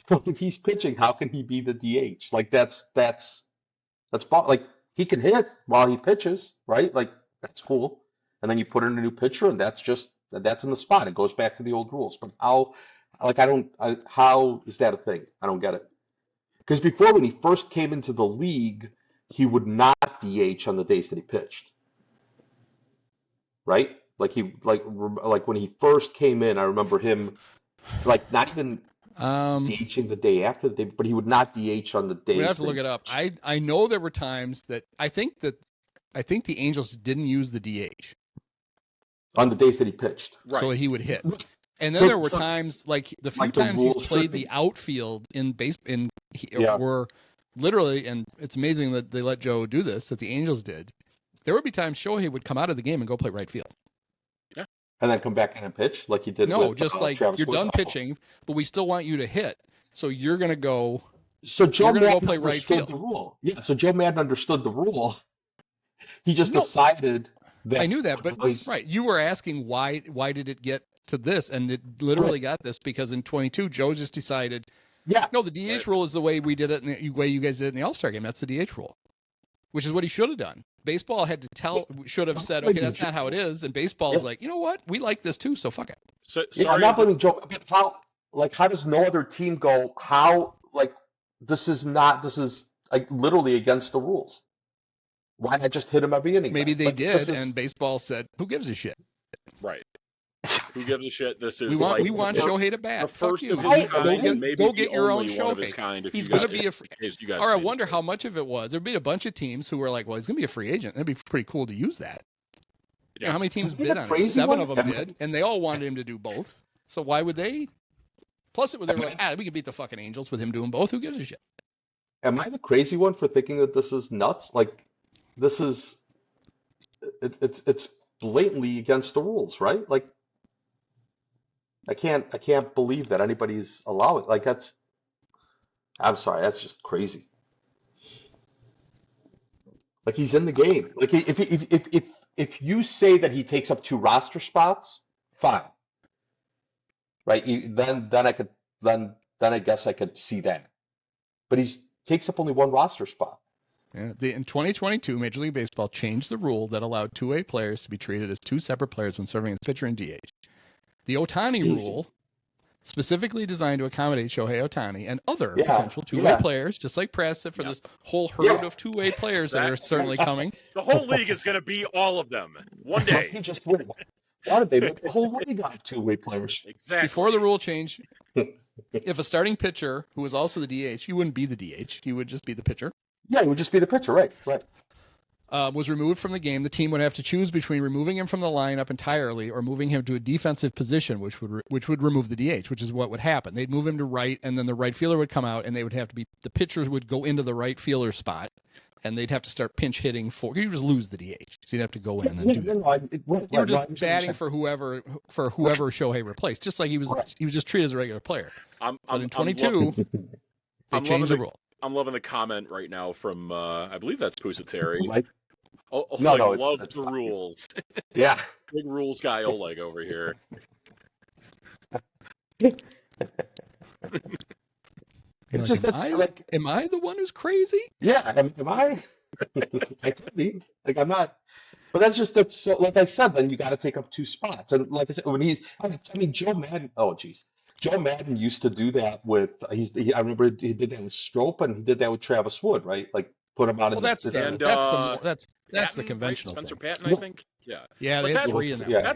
So if he's pitching, how can he be the DH? That's he can hit while he pitches, right? That's cool. And then you put in a new pitcher, and that's in the spot. It goes back to the old rules. But how is that a thing? I don't get it. Because before, when he first came into the league, he would not DH on the days that he pitched. Right? When he first came in, I remember him not even DHing the day after the day, but he would not DH on the days. We have to that look he it up. pitched. I know there were times that I think the Angels didn't use the DH, On the days that he pitched. Right. so he would hit. And then So- there were so- times like the few like the times he's rules played should be- the outfield Yeah. were literally, and it's amazing that they let Joe do this, that the Angels did. There would be times Shohei would come out of the game and go play right field. And then come back in and pitch like he did No, with just like Travis you're Wood. done Oh. pitching, but we still want you to hit. So you're gonna go. So Joe You're gonna go Madden play right understood field. the rule. Yeah, so Joe Madden understood the rule. He just No. decided that I knew that, but right, you were asking why did it get to this, and it literally got this because in 22 Joe just decided, Yeah. no, the DH rule is the way we did it, and the way you guys did it in the All-Star game. That's the DH rule, which is what he should have done. Baseball had to should have said, okay, that's not how it is, and baseball's like, you know what, we like this too, so fuck it. So, Yeah, I'm sorry, not blaming Joe. But how does no other team go? This is literally against the rules. Why not just hit him every inning? Maybe then? they Like, did, this is- and baseball said, who gives a shit? right. Who gives a shit? This is We want Shohei to bat. the Fuck first you. of Right, his kind, right. and maybe Go the get your own only one of his Shohei. kind. If He's you guys gonna be a you guys Or I change wonder it. how much of it was. There'd be a bunch of teams who were like, well, he's going to be a free agent. That'd be pretty cool to use that. You know, how many teams Isn't bid that on it? crazy 7 one? of them did, and they all wanted him to do both. So why would they? Plus, they were like, we can beat the fucking Angels with him doing both. Who gives a shit? Am I the crazy one for thinking that this is nuts? This is it's blatantly against the rules, right? I can't believe that anybody's allowing. I'm sorry, that's just crazy. He's in the game. If you say that he takes up 2 roster spots, fine, right? Then I guess I could see that. But he takes up only 1 roster spot. Yeah, in 2022, Major League Baseball changed the rule that allowed two-way players to be treated as 2 separate players when serving as pitcher and DH. The Ohtani Easy. rule, specifically designed to accommodate Shohei Ohtani and other Yeah, potential two-way yeah. players, just like Praz said for this whole herd Yeah. of two-way players that are certainly coming. The whole league is going to be all of them one day. He just wouldn't. Why did they make the whole league out of 2-way players? Exactly. Before the rule change, if a starting pitcher who was also the DH, he wouldn't be the DH, he would just be the pitcher, Yeah, he would just be the pitcher, right? Right. was removed from the game, the team would have to choose between removing him from the lineup entirely or moving him to a defensive position, which would remove the DH, which is what would happen. They'd move him to right, and then the right fielder would come out, and they would have to be the pitchers would go into the right fielder spot, and they'd have to start pinch hitting for. You just lose the DH, so you'd have to go in and do that. No, You were just batting for whoever Shohei replaced, just like he was just treated as a regular player. But in 22, they changed the rule. I'm loving the comment right now from I believe that's Pusateri. Mike? Oleg No, loves it's the rules. Yeah. Big rules guy Oleg over here. It's just am I the one who's crazy? Yeah, am I? I could be. Like I'm not. But that's so, like I said. Then you got to take up 2 spots, and like I said, when Joe Madden. Oh, geez, Joe Madden used to do that with. I remember he did that with Strope, and he did that with Travis Wood, right? Like put him out. Well, that's the Patton, conventional right? Spencer thing. Patton, I think. Yeah, they had 3 in that. Yeah.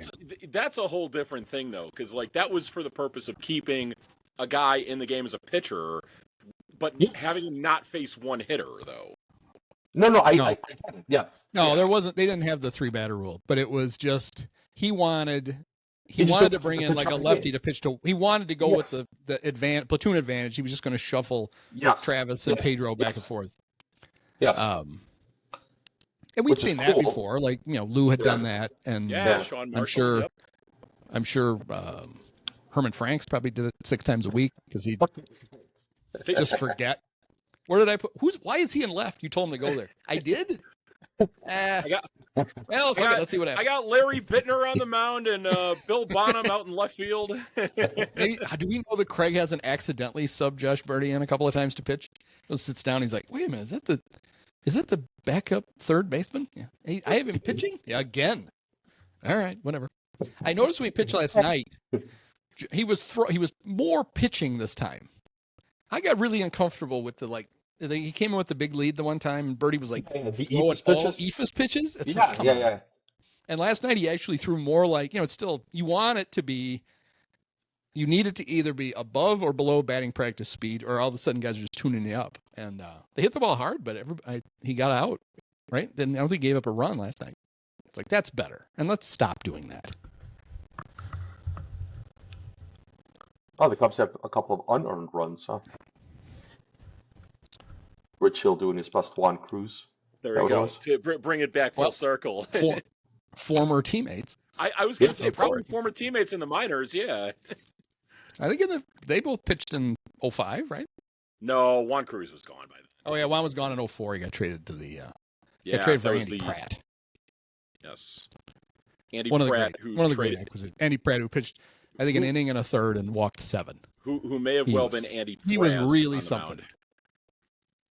That's a whole different thing though, because like that was for the purpose of keeping a guy in the game as a pitcher, but having him not face one hitter though. No, I get it. Yes. No, there wasn't. They didn't have the 3-batter rule, but it was just he wanted to bring in like a lefty to pitch to. He wanted to go with the platoon advantage. He was just going to shuffle Travis and Pedro back and forth. Yes. And we'd seen that before. Like Lou had done that, and Sean Marshall, I'm sure Herman Franks probably did it 6 times a week because he'd just forget. Where did I put? Why is he in left? You told him to go there. I did. Let's see what happens. I got Larry Bittner on the mound and Bill Bonham out in left field. Maybe, do we know that Craig hasn't accidentally subbed Josh Birdie in a couple of times to pitch? He sits down. He's like, "Wait a minute, is that the backup third baseman? Yeah, I have him pitching. Yeah, again. All right, whatever." I noticed when he pitched last night, he was more pitching this time. I got really uncomfortable with he came in with the big lead the one time, and Birdie was like throwing all eephus pitches. It's yeah. And last night he actually threw more like, it's still, you want it to be, you need it to either be above or below batting practice speed, or all of a sudden guys are just tuning you up. And they hit the ball hard, but he got out, right? I don't think he gave up a run last night. It's like, that's better. And let's stop doing that. Oh, the Cubs have a couple of unearned runs, huh? Rich Hill doing his best Juan Cruz. There you go. To bring it back full circle. Former teammates. I was going to say probably former teammates in the minors, yeah. I think they both pitched in 05, right? No, Juan Cruz was gone by then. Oh, yeah, Juan was gone in 04. He got traded to the got traded for Andy Pratt. Yes. Andy Pratt, Andy Pratt, who pitched, I think, an inning and a third and walked 7. Who may have been Andy Praz. He was really something.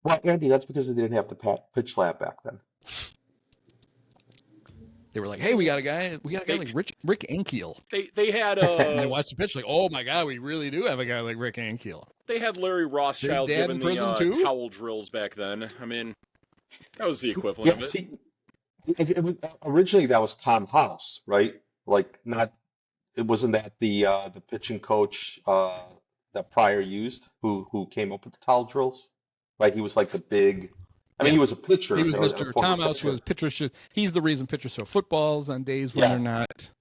Well, Andy, that's because they didn't have the pitch lab back then. They were like, "Hey, we got a guy like Rick Ankiel." They had and they watched the pitch like, "Oh my God, we really do have a guy like Rick Ankiel." They had Larry Rothschild giving the towel drills back then. I mean, that was the equivalent of it. See, it was originally that was Tom House, right? Like it wasn't that the pitching coach that Pryor used who came up with the towel drills. Like he was like the big. I mean, he was a pitcher. He was Mr. Tom House was pitcher. He's the reason pitchers throw footballs on days when they're not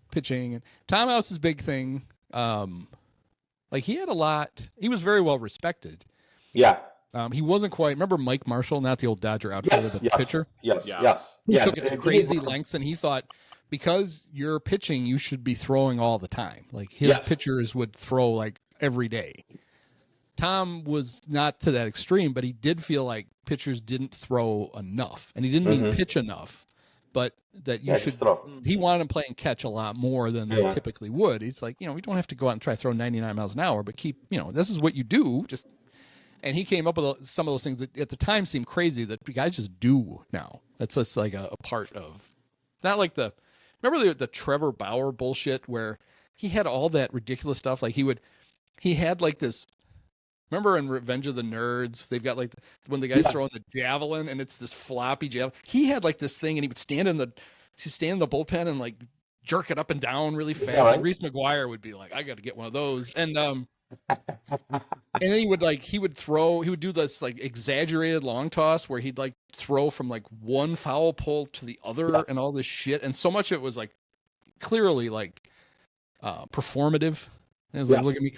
pitching. And Tom House's big thing, like he had a lot. He was very well respected. Yeah. He wasn't quite. Remember Mike Marshall, not the old Dodger outfielder, but the pitcher. Yes. He took it to crazy lengths, and he thought because you're pitching, you should be throwing all the time. Like his pitchers would throw like every day. Tom was not to that extreme, but he did feel like pitchers didn't throw enough, and he didn't mean pitch enough, but that you should. He wanted them playing catch a lot more than they typically would. He's like, we don't have to go out and try to throw 99 miles an hour, but keep, this is what you do. And he came up with some of those things that at the time seemed crazy that guys just do now. That's just like a part of, not like remember the Trevor Bauer bullshit where he had all that ridiculous stuff. Like he had like this. Remember in Revenge of the Nerds, they've got like when the guy's throwing the javelin and it's this floppy javelin. He had like this thing and he would stand in the bullpen and like jerk it up and down really fast. Like Reese McGuire would be like, I got to get one of those. And then he would do this like exaggerated long toss where he'd like throw from like one foul pole to the other and all this shit. And so much of it was like clearly like performative. And it was like, look at me.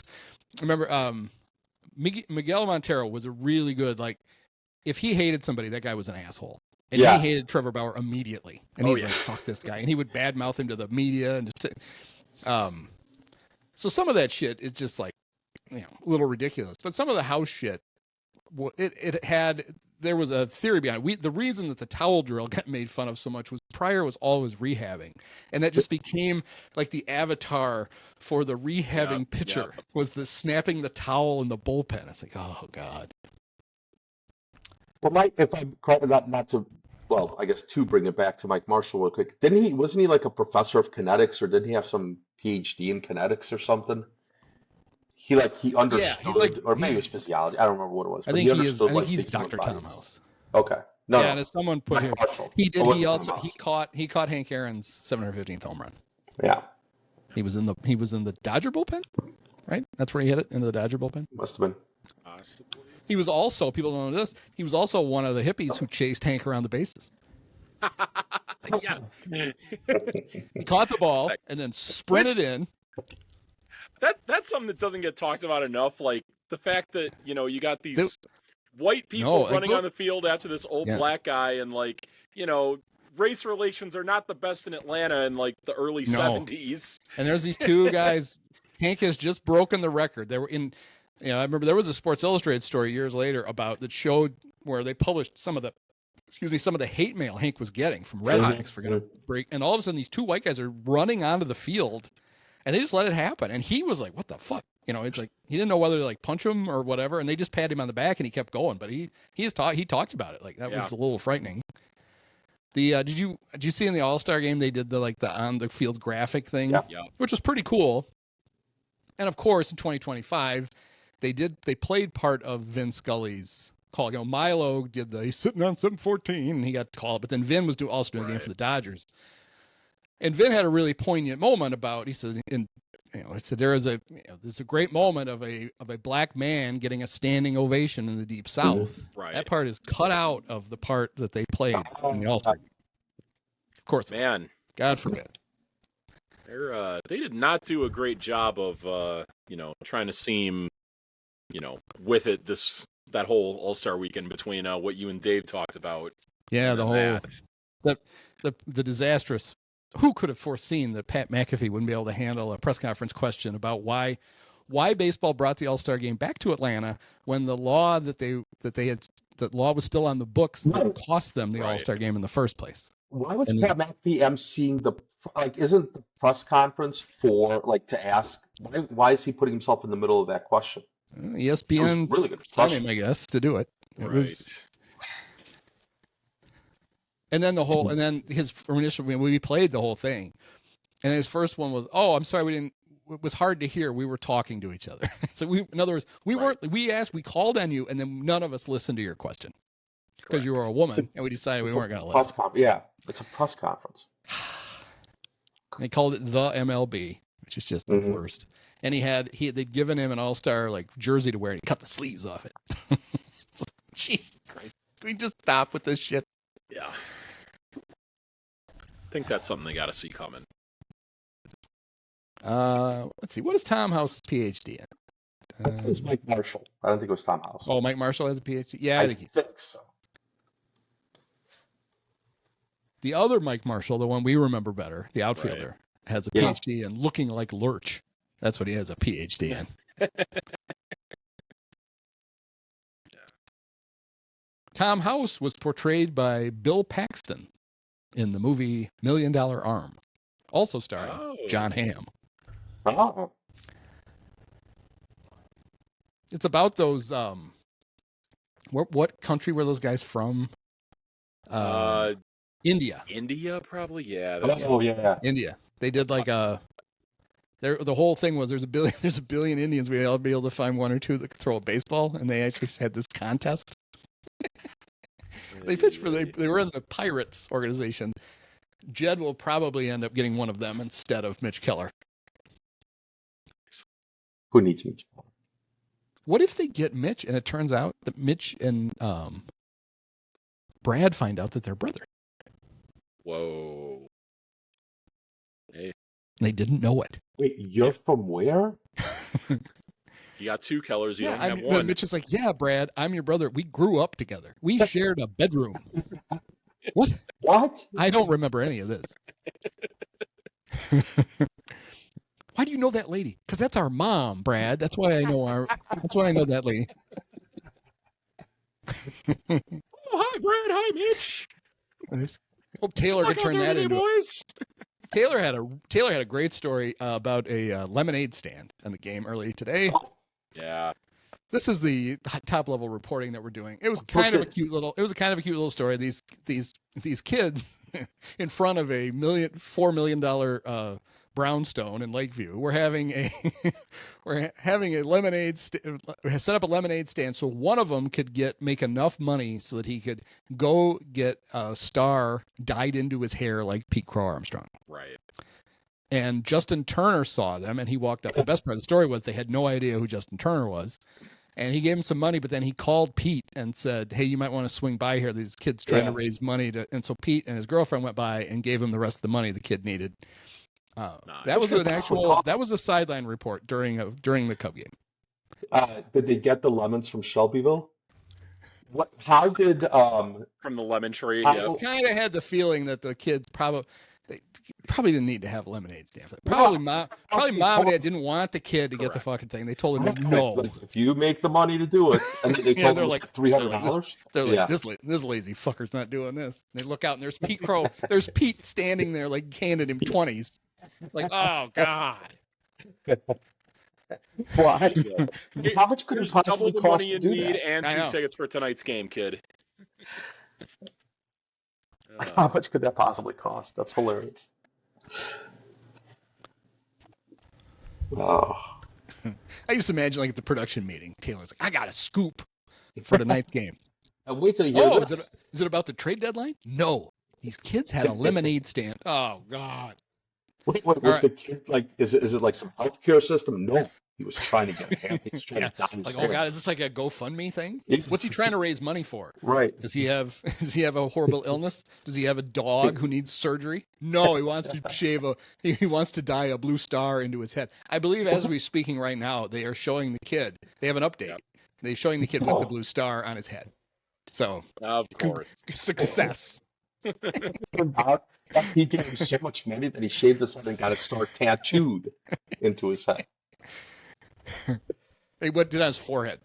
I remember, Miguel Montero was a really good, like, if he hated somebody, that guy was an asshole. And Yeah. he hated Trevor Bauer immediately. And he's like, fuck this guy. And he would badmouth him to the media. And just, so some of that shit is just like, a little ridiculous. But some of the house shit, there was a theory behind it. The reason that the towel drill got made fun of so much was Pryor was always rehabbing. And that just became like the avatar for the rehabbing pitcher was the snapping the towel in the bullpen. It's like, oh God. Well, Mike, if I'm not to, well, I guess to bring it back to Mike Marshall real quick, wasn't he like a professor of kinetics, or didn't he have some PhD in kinetics or something? He understood, or maybe it was physiology. I don't remember what it was. I think he's Dr. Tom House. Okay. No. And as someone put here, he caught Hank Aaron's 715th home run. Yeah. He was in the Dodger bullpen, right? That's where he hit it, into the Dodger bullpen. Must have been. He was also, people don't know this, he was also one of the hippies who chased Hank around the bases. Yes. He caught the ball and then sprinted in. That's something that doesn't get talked about enough. Like the fact that, you got these white people running on the field after this old black guy, and like, race relations are not the best in Atlanta in like the early 70s. And there's these two guys. Hank has just broken the record. They were in, I remember there was a Sports Illustrated story years later about that showed where they published some of the hate mail Hank was getting from rednecks for going to break. And all of a sudden, these two white guys are running onto the field, and they just let it happen. And he was like, "What the fuck?" It's like he didn't know whether to like punch him or whatever. And they just patted him on the back, and he kept going. But he talked about it. Like that was a little frightening. The did you see in the All-Star game they did the on the field graphic thing, which was pretty cool. And of course, in 2025. They played part of Vin Scully's call. Milo did he's sitting on 714 and he got called, but then Vin was also doing the game for the Dodgers. And Vin had a really poignant moment he said, there's a great moment of a black man getting a standing ovation in the Deep South. Right. That part is cut out of the part that they played in the All-Star game. Of course. Man. God forbid. They did not do a great job of, trying to seem, with it that whole All-Star weekend between what you and Dave talked about. Yeah, the disastrous. Who could have foreseen that Pat McAfee wouldn't be able to handle a press conference question about why baseball brought the All-Star game back to Atlanta when the law that law was still on the books that cost them the All-Star game in the first place. Why was Pat McAfee emceeing isn't the press conference for to ask why is he putting himself in the middle of that question? ESPN really good time, I guess, to do it. It was, and then his initial we played the whole thing, and his first one was, "Oh, I'm sorry, it was hard to hear. We were talking to each other." So in other words, we called on you, and then none of us listened to your question because you were a woman, and we decided we weren't going to listen. It's a press conference. They called it the MLB, which is just the worst. And they'd given him an All-Star jersey to wear, and he cut the sleeves off it. Jesus Christ. Can we just stop with this shit? Yeah. I think that's something they got to see coming. Let's see. What is Tom House's PhD in? It was Mike Marshall. I don't think it was Tom House. Oh, Mike Marshall has a PhD? Yeah, I think so. The other Mike Marshall, the one we remember better, the outfielder, has a PhD in looking like Lurch. That's what he has a PhD in. Tom House was portrayed by Bill Paxton in the movie $1 Million Arm, also starring John Hamm. Oh. It's about those. What country were those guys from? India. India, probably. Yeah. India. They did the whole thing was there's a billion Indians. We'd all be able to find one or two that could throw a baseball, and they actually had this contest. They pitched they were in the Pirates organization. Jed will probably end up getting one of them instead of Mitch Keller. Who needs Mitch Keller? What if they get Mitch and it turns out that Mitch and Brad find out that they're brother? Whoa. Hey. They didn't know it. Wait, you're from where? You got two Kellers. You Yeah, don't have one. Mitch is like, yeah, Brad, I'm your brother. We grew up together. We shared a bedroom. What? What? I don't remember any of this. Why do you know that lady? Because that's our mom, Brad. That's why I know that lady. Oh, hi, Brad. Hi, Mitch. Hope Taylor could turn that into. Boys. Taylor had a great story about a lemonade stand in the game early today. Yeah. This is the top level reporting that we're doing. It was kind of a cute little story. These kids in front of a $4 million brownstone in Lakeview. We're having a lemonade set up a lemonade stand so one of them could make enough money so that he could go get a star dyed into his hair like Pete Crow Armstrong. Right. And Justin Turner saw them and he walked up. The best part of the story was they had no idea who Justin Turner was. And he gave him some money, but then he called Pete and said, hey, you might want to swing by here. These kids trying to raise money. And so Pete and his girlfriend went by and gave him the rest of the money the kid needed. That was a sideline report during the Cub game. Did they get the lemons from Shelbyville? What? How did from the lemon tree? I kind of had the feeling that the kids probably didn't need to have a lemonade stand. Probably mom and dad didn't want the kid to get the fucking thing. They told him no. Like, if you make the money to do it, and they told him like $300. They're like, this lazy fucker's not doing this. And they look out and there's Pete Crow. There's Pete standing there like handing him 20s. Like, oh God. What? How much could it possibly double the cost money to you do need that? and 2 tickets for tonight's game, kid. How much could that possibly cost? That's hilarious. Oh. I just imagine like at the production meeting, Taylor's like, I got a scoop for tonight's game. And wait till you hear this. Is it about the trade deadline? No. These kids had a lemonade stand. Oh God. Wait, was the kid like? Is it like some healthcare system? No, he was trying to get a hand. He's trying to dye his like, hair. oh God, is this like a GoFundMe thing? Yeah. What's he trying to raise money for? Right. Does he have a horrible illness? Does he have a dog who needs surgery? No, he wants to he wants to dye a blue star into his head. I believe as we're speaking right now, they are showing the kid. They have an update. Yep. They're showing the kid with the blue star on his head. So of course, success. He gave him so much money that he shaved his head and got a star tattooed into his head. He did on his forehead.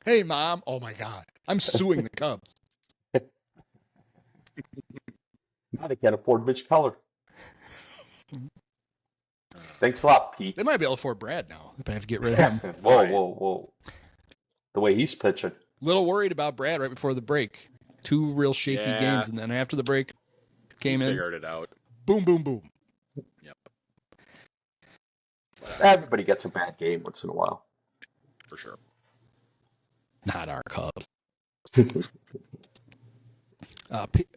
Hey, Mom. Oh, my God. I'm suing the Cubs. Now they can't afford Mitch Keller. Thanks a lot, Pete. They might be able to afford Brad now. They have to get rid of him. Whoa. The way he's pitching. Little worried about Brad right before the break. 2 real shaky games, and then after the break, figured it out. Boom, boom, boom. Yep. Everybody gets a bad game once in a while. For sure. Not our Cubs.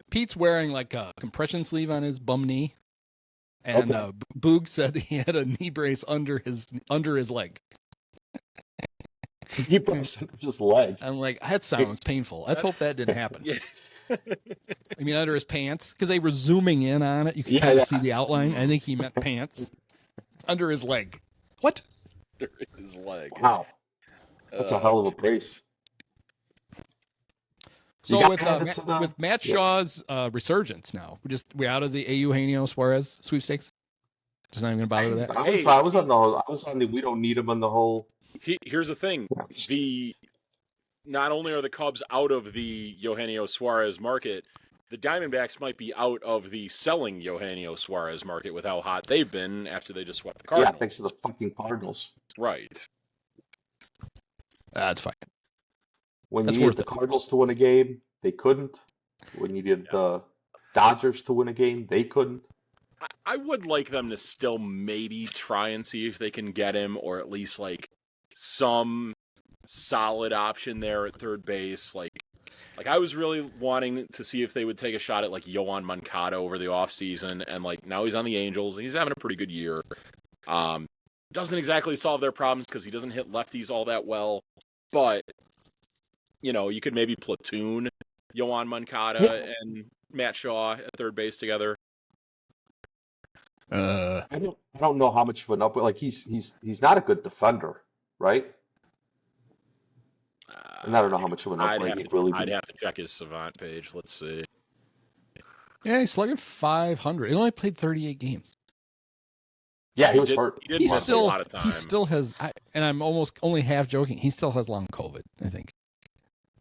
Pete's wearing like a compression sleeve on his bum knee, and Boog said he had a knee brace under his leg. He brace under his leg. I'm like, that sounds painful. Let's hope that didn't happen. Yeah. I mean, under his pants, because they were zooming in on it. You can kind of see the outline. I think he meant pants. Under his leg. What? Under his leg. Wow. That's a hell of a brace. So with Matt Shaw's resurgence now, we're out of the A. Eugenio Suarez sweepstakes. Just not even gonna bother with that. I was on the we don't need him on the whole. Here's the thing: not only are the Cubs out of the Eugenio Suarez market, the Diamondbacks might be out of the selling Eugenio Suarez market with how hot they've been after they just swept the Cardinals. Yeah, thanks to the fucking Cardinals. Right. That's fine. When you needed the Cardinals to win a game, they couldn't. When you needed the Dodgers to win a game, they couldn't. I would like them to still maybe try and see if they can get him, or at least like some solid option there at third base. Like I was really wanting to see if they would take a shot at like Yoan Moncada over the offseason, and like now he's on the Angels and he's having a pretty good year. Doesn't exactly solve their problems because he doesn't hit lefties all that well, but you could maybe platoon Yoan Moncada and Matt Shaw at third base together. I don't know how much of an upgrade. Like he's not a good defender, right? And I don't know how much of an upgrade he'd really I'd be. have to check his Savant page. Let's see. Yeah, he's slugging 500. He only played 38 games. Yeah, he was hurt. He did miss a lot of time. He still has, and I'm almost only half joking. He still has long COVID. I think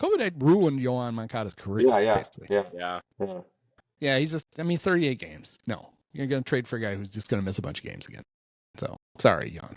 COVID had ruined Yohan Moncada's career. Basically. Yeah. He's just. I mean, 38 games. No, you're going to trade for a guy who's just going to miss a bunch of games again. So sorry, Yohan.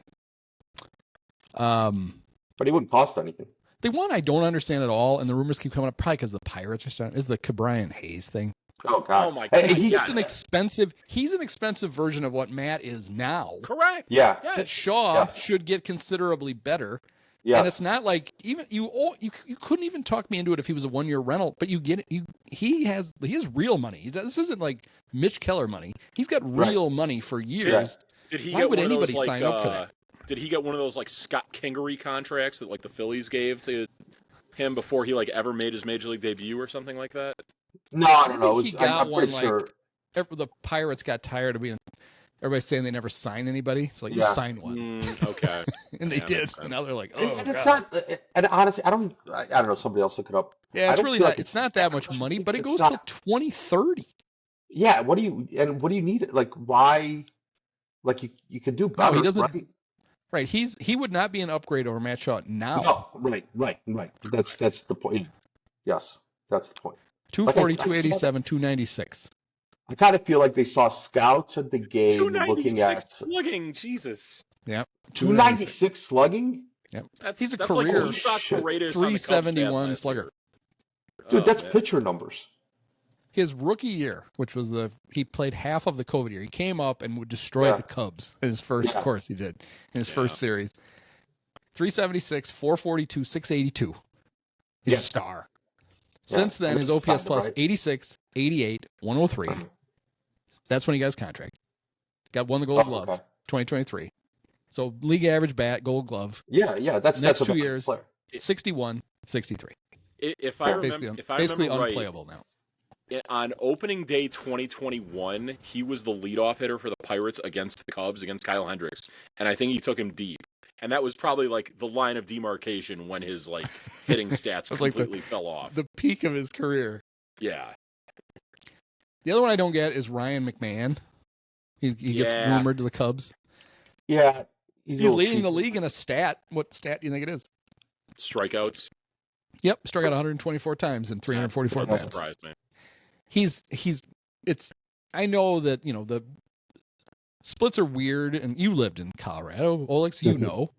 But he wouldn't cost anything. The one I don't understand at all, and the rumors keep coming up, probably because the Pirates are starting, is the Cabrian Hayes thing. Oh God! Oh my God! Hey, He's just an expensive. He's an expensive version of what Matt is now. Correct. Yeah. Yes. But Shaw should get considerably better. Yeah. And it's not like even you couldn't even talk me into it if he was a 1-year rental, but you get it. He has real money. This isn't like Mitch Keller money. He's got real money for years. Did he Why get would one of anybody those, like, sign up for that? Did he get one of those like Scott Kingery contracts that like the Phillies gave to him before he like ever made his major league debut or something like that? No, I don't know. He got I'm one pretty sure. the Pirates got tired of being everybody saying they never sign anybody. It's like you sign one, Okay, and they did. And now they're like, oh, And it's God. not. And honestly, I don't know. Somebody else look it up. Yeah, I it's don't really feel not. like It's not that much money, but it it's goes not- till 2030. Yeah. What do you need? Like why? Like you could do better. No, he doesn't. Right? Right, he would not be an upgrade over Matt Shaw now. No. Right. That's the point. Yes, that's the point. 240, Like, I 287, 296. I kind of feel like they saw scouts at the game looking 296 at slugging. Jesus. Yep. 296 slugging. Yep. That's career like Isak shit. Paredes on the Cubs 371 last slugger. year. Dude, Oh, that's man. pitcher numbers. His rookie year, which was he played half of the COVID year. He came up and would destroy the Cubs in his first. Of course, he did in his first series. 376, 442, 682. He's a star. Since then, his OPS plus 86, 88, 103. That's when he got his contract. Won the Gold Glove, 2023. So league average bat, Gold Glove. Yeah. That's Next a 2 good years, player. 61, 63. If I remember, Basically right, unplayable now. on opening day 2021, he was the leadoff hitter for the Pirates against the Cubs, against Kyle Hendricks, and I think he took him deep. And that was probably like the line of demarcation when his like hitting stats completely fell off. The peak of his career. Yeah. The other one I don't get is Ryan McMahon. He gets rumored to the Cubs. Yeah. He's leading the league in a stat. What stat do you think it is? Strikeouts. Yep, struck out 124 times in 344 That bats. surprised me. I know that, the splits are weird, and you lived in Colorado, Oleg, so you know.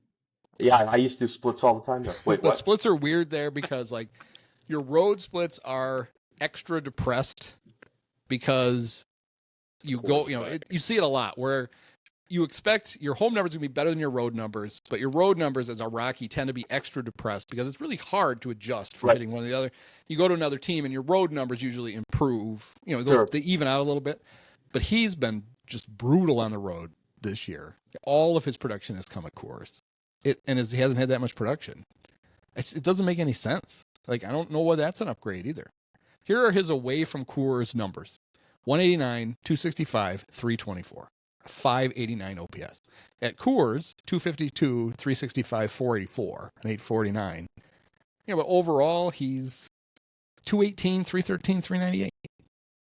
Yeah, I used to do splits all the time. Wait, But what? splits are weird there because, like, your road splits are extra depressed because you go, you see it a lot where you expect your home numbers to be better than your road numbers, but your road numbers as a Rocky tend to be extra depressed because it's really hard to adjust for hitting one or the other. You go to another team and your road numbers usually improve. They even out a little bit. But he's been just brutal on the road this year. All of his production has come at Coors. He hasn't had that much production. It doesn't make any sense. Like, I don't know why that's an upgrade either. Here are his away from Coors numbers. 189, 265, 324. 589 OPS. At Coors, 252, 365, 484, and 849. Yeah, but overall, he's 218, 313, 398.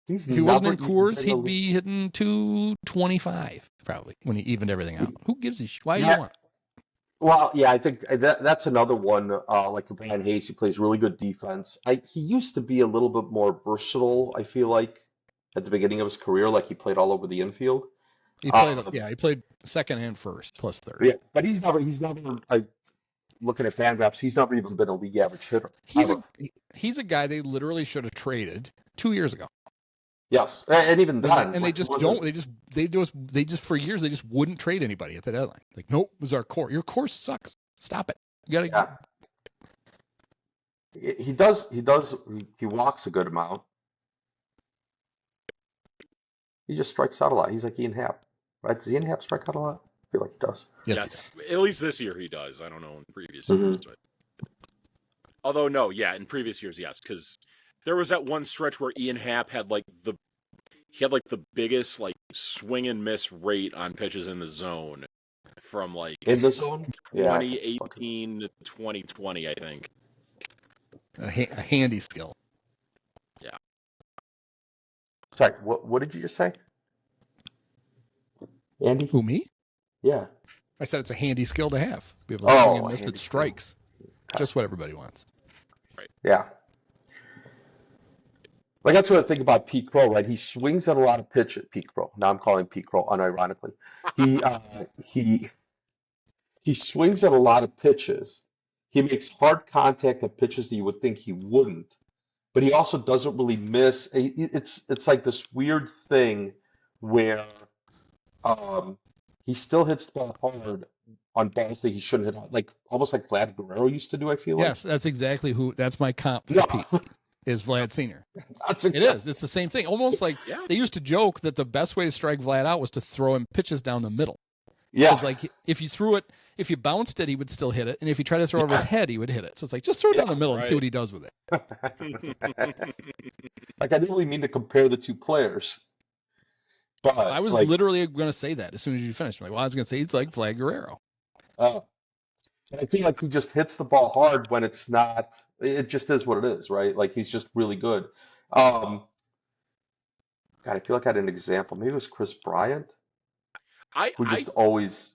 If he wasn't in Coors, he'd be hitting 225, probably, when he evened everything out. Who gives a shit? Why do you want? Well, yeah, I think that's another one. Like Brian Hayes, he plays really good defense. He used to be a little bit more versatile, I feel like, at the beginning of his career. Like he played all over the infield. He played second and first, plus third. Yeah, but he's never. Looking at Fangraphs, he's never even been a league average hitter. He's a guy they literally should have traded 2 years ago. Yes, and even then, and they just don't. They just for years they just wouldn't trade anybody at the deadline. Like, nope, this is our core. Your core sucks. Stop it. You gotta. Yeah. He does. He walks a good amount. He just strikes out a lot. He's like Ian Happ, right? Does Ian Happ strike out a lot? I feel like he does. Yes. At least this year he does. I don't know in previous years. But... Although, no, in previous years, yes, because there was that one stretch where Ian Happ had like he had like the biggest like swing and miss rate on pitches in the zone from like In the zone? Yeah. 2018 to 2020, I think. A handy skill. Yeah. Sorry, what did you just say? Andy? Who, me? Yeah. I said it's a handy skill to have. Be able to swing and miss handy with skill. strikes. Just what everybody wants. Yeah. Like that's what I think about Pete Crow, right? He swings at a lot of pitches. Pete Crow. Now I'm calling Pete Crow unironically. He swings at a lot of pitches. He makes hard contact at pitches that you would think he wouldn't, but he also doesn't really miss. It's like this weird thing where he still hits the ball hard on balls that he shouldn't hit on, like almost like Vlad Guerrero used to do. I feel Yes, that's exactly who. That's my comp for like. Pete. Is Vlad Sr. That's It is. It's the same thing. Almost like Yeah. they used to joke that the best way to strike Vlad out was to throw him pitches down the middle. Yeah. It's like if you threw it, if you bounced it, he would still hit it, and if you tried to throw it over his head, he would hit it. So it's like just throw it down the middle and see Right. what he does with it. Like I didn't really mean to compare the two players, but I was like, literally going to say that as soon as you finished. I'm like, well, I was going to say he's like Vlad Guerrero. I feel like he just hits the ball hard when it's not. It just is what it is, right? Like he's just really good. God, I feel like I had an example. Maybe it was Chris Bryant, who just always.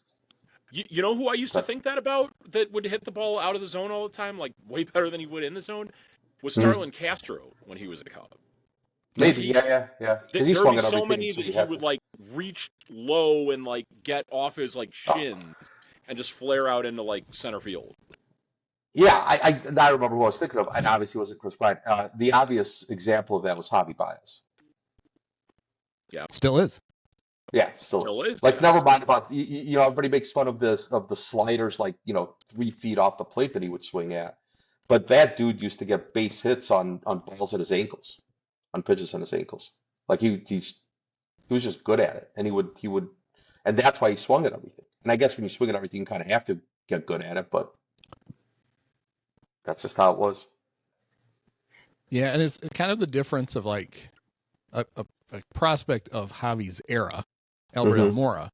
You know who I used to think that about that would hit the ball out of the zone all the time, like way better than he would in the zone, was Starlin Castro when he was a Cub. Maybe, yeah. Because he There swung would at be so everything, many so that he he had would to. like reach low and like get off his like shins and just flare out into like center field. Yeah, I remember who I was thinking of, and obviously it wasn't Chris Bryant. The obvious example of that was Javi Baez. Still is. Yeah, Still is, Like, yes. never mind about everybody makes fun of the sliders, like 3 feet off the plate that he would swing at, but that dude used to get base hits on balls at his ankles, on pitches on his ankles. Like he was just good at it, and he would, and that's why he swung at everything. And I guess when you swing at everything, you kind of have to get good at it, but that's just how it was. Yeah, and it's kind of the difference of like a prospect of Javi's era, Albert Mhm. Almora,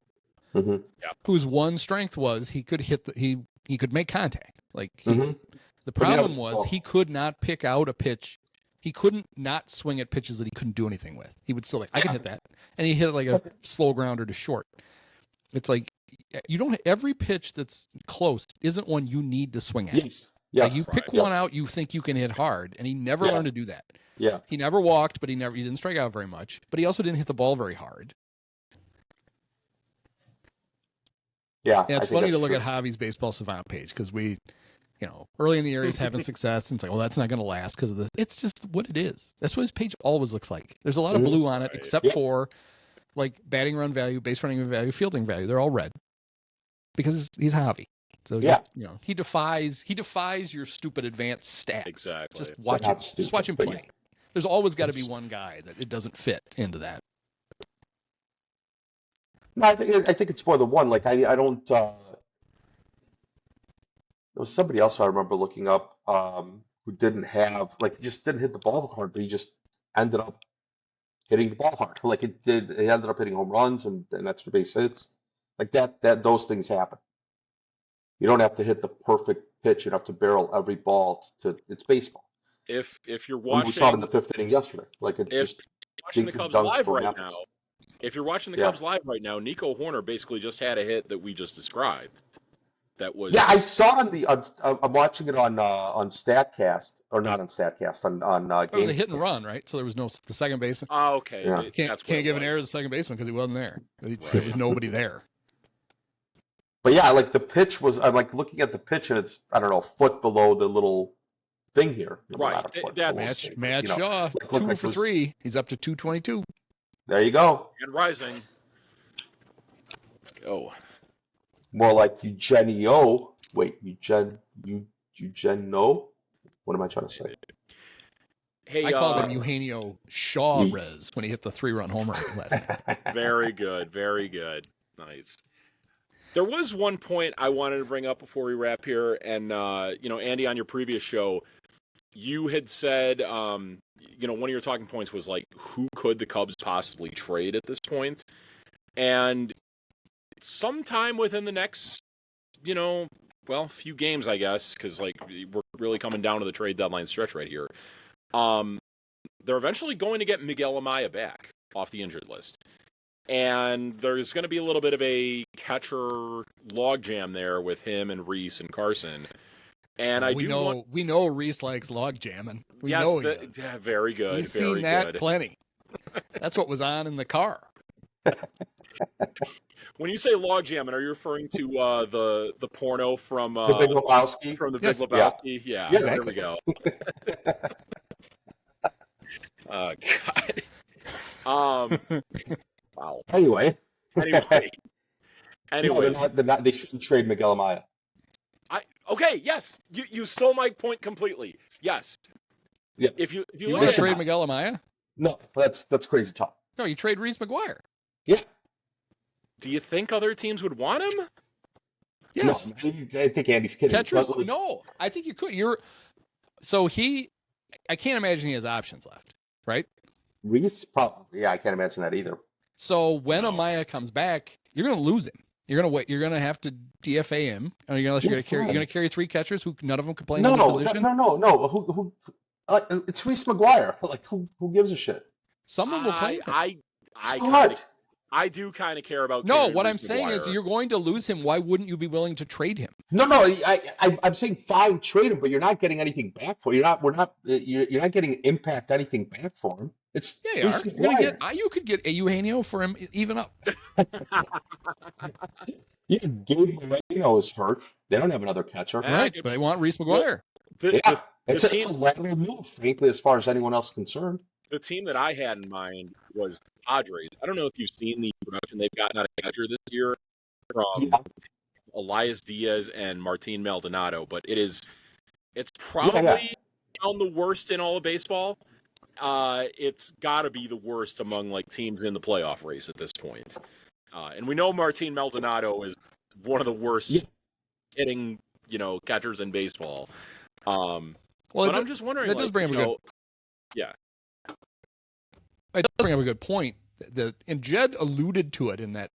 Mhm. whose one strength was he could hit he could make contact. Like the Mhm. problem yeah, was well- he could not pick out a pitch. He couldn't not swing at pitches that he couldn't do anything with. He would still like, I can hit that, and he hit it like a slow grounder to short. It's like you don't. Every pitch that's close isn't one you need to swing at. Yes. Like Yes. you pick Yes. one out you think you can hit hard, and he never Yeah. learned to do that. Yeah. He never walked, but he didn't strike out very much. But he also didn't hit the ball very hard. Yeah. Yeah, it's I think funny to that's look true. at Javi's baseball savant page because we, early in the year he's having success, and it's like, well, that's not going to last because of this. It's just what it is. That's what his page always looks like. There's a lot of Mhm. blue on it, Right. except Yeah. for like batting run value, base running value, fielding value. They're all red because he's Javi. So Yeah. he defies your stupid advanced stats. Exactly. Just watch They're him. not Just watch him stupid, but play. There's always got to be It's- one guy that it doesn't fit into that. No, I think it's more than one. Like I don't. There was somebody else I remember looking up who didn't have like just didn't hit the ball hard, but he just ended up hitting the ball hard. Like it did. He ended up hitting home runs and extra base hits. Like that. Those things happen. You don't have to hit the perfect pitch. You don't have to barrel every ball it's baseball. If you're We saw it in watching the fifth inning yesterday. Like it if just you're watching the dink and Cubs dunk live still right happens. now, if you're watching the Yeah. Cubs live right now, Nico Horner basically just had a hit that we just described. That was Yeah, I saw on the. I'm watching it on Statcast or not on Statcast on It was a Game. hit and run, right? So there was the second baseman. Oh, okay. Yeah. That's Can't what give it an was. error to the second baseman because he wasn't there. There was nobody there. But yeah, like the pitch was. I'm like looking at the pitch and it's I don't know a foot below the little thing here. Right, Not a foot that's- below the Match thing, but, Matt you know, Shaw, looked 2 like it for was- 3. He's up to 222. There you go. And rising. Let's go. More like Eugenio. Wait, Eugenio. What am I trying to say? Hey, I called him Eugenio Shaw-Rez when he hit the 3-run homer last night. Very good, very good. Nice. There was one point I wanted to bring up before we wrap here, and Andy, on your previous show, you had said, one of your talking points was like, who could the Cubs possibly trade at this point? And sometime within the next, few games, I guess, because like we're really coming down to the trade deadline stretch right here. They're eventually going to get Miguel Amaya back off the injured list. And there's going to be a little bit of a catcher logjam there with him and Reese and Carson. And we know Reese likes log jamming. Very good. He's very seen that good. plenty. That's what was on in the car. When you say log jamming, are you referring to the porno from The Big Lebowski? From the Yes. Big Lebowski? Yeah, Exactly. there we go. God. Wow. Anyway, Anyways, they shouldn't trade Miguel Amaya. Okay, yes, you stole my point completely. Yes. Yeah. If you You look want at to trade Miguel Amaya? No, that's crazy talk. No, you trade Reese McGuire. Yeah. do you think other teams would want him? Yes. No, I think Andy's kidding. Catchers? But, No, I think you could. I can't imagine he has options left, right? Reese, probably. Yeah, I can't imagine that either. So when No. Amaya comes back, you're going to lose him. You're going to wait. You're going to have to DFA him. Unless you're going to carry three catchers who none of them can play in the position. No. Who? It's Reese McGuire. Like who gives a shit? Someone will play him. I do kind of care about. No, carrying what I'm Reese saying is McGuire. you're going to lose him. Why wouldn't you be willing to trade him? No. I'm saying fine, trade him, but you're not getting anything back for. You're not getting impact anything back for him. It's Yeah, you are. Reese You're gonna McGuire. you could get Eugenio for him even up. Yeah, Gabe Moreno is hurt. They don't have another catcher. Yeah, Right, but they want Reese McGuire. Yeah, it's the a lateral move, frankly, as far as anyone else is concerned. the team that I had in mind was Padres. I don't know if you've seen the production they've gotten out of catcher this year from Yeah. Elias Diaz and Martin Maldonado, but it's probably down the worst in all of baseball. It's got to be the worst among like teams in the playoff race at this point. And we know Martin Maldonado is one of the worst Yes. hitting, catchers in baseball. Well, But I'm just wondering, that does bring up a good. It does bring up a good point. And Jed alluded to it in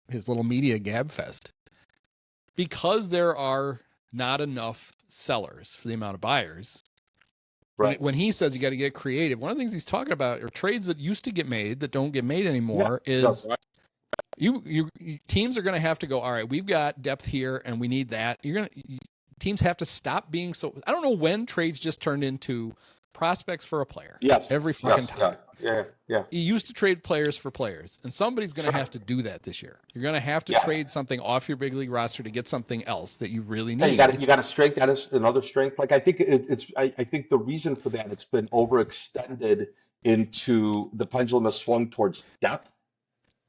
his little media gab fest. Because there are not enough sellers for the amount of buyers. Right. When he says you got to get creative, one of the things he's talking about are trades that used to get made that don't get made anymore. Is teams are going to have to go, all right, we've got depth here and we need that. Teams have to stop being so. I don't know when trades just turned into prospects for a player. Yes. Every fucking time. Yeah. You used to trade players for players, and somebody's going to have to do that this year. You're going to have to trade something off your big league roster to get something else that you really need. Yeah, you got a strength. That is another strength. Like I think I think the reason for that, it's been overextended into the pendulum has swung towards depth.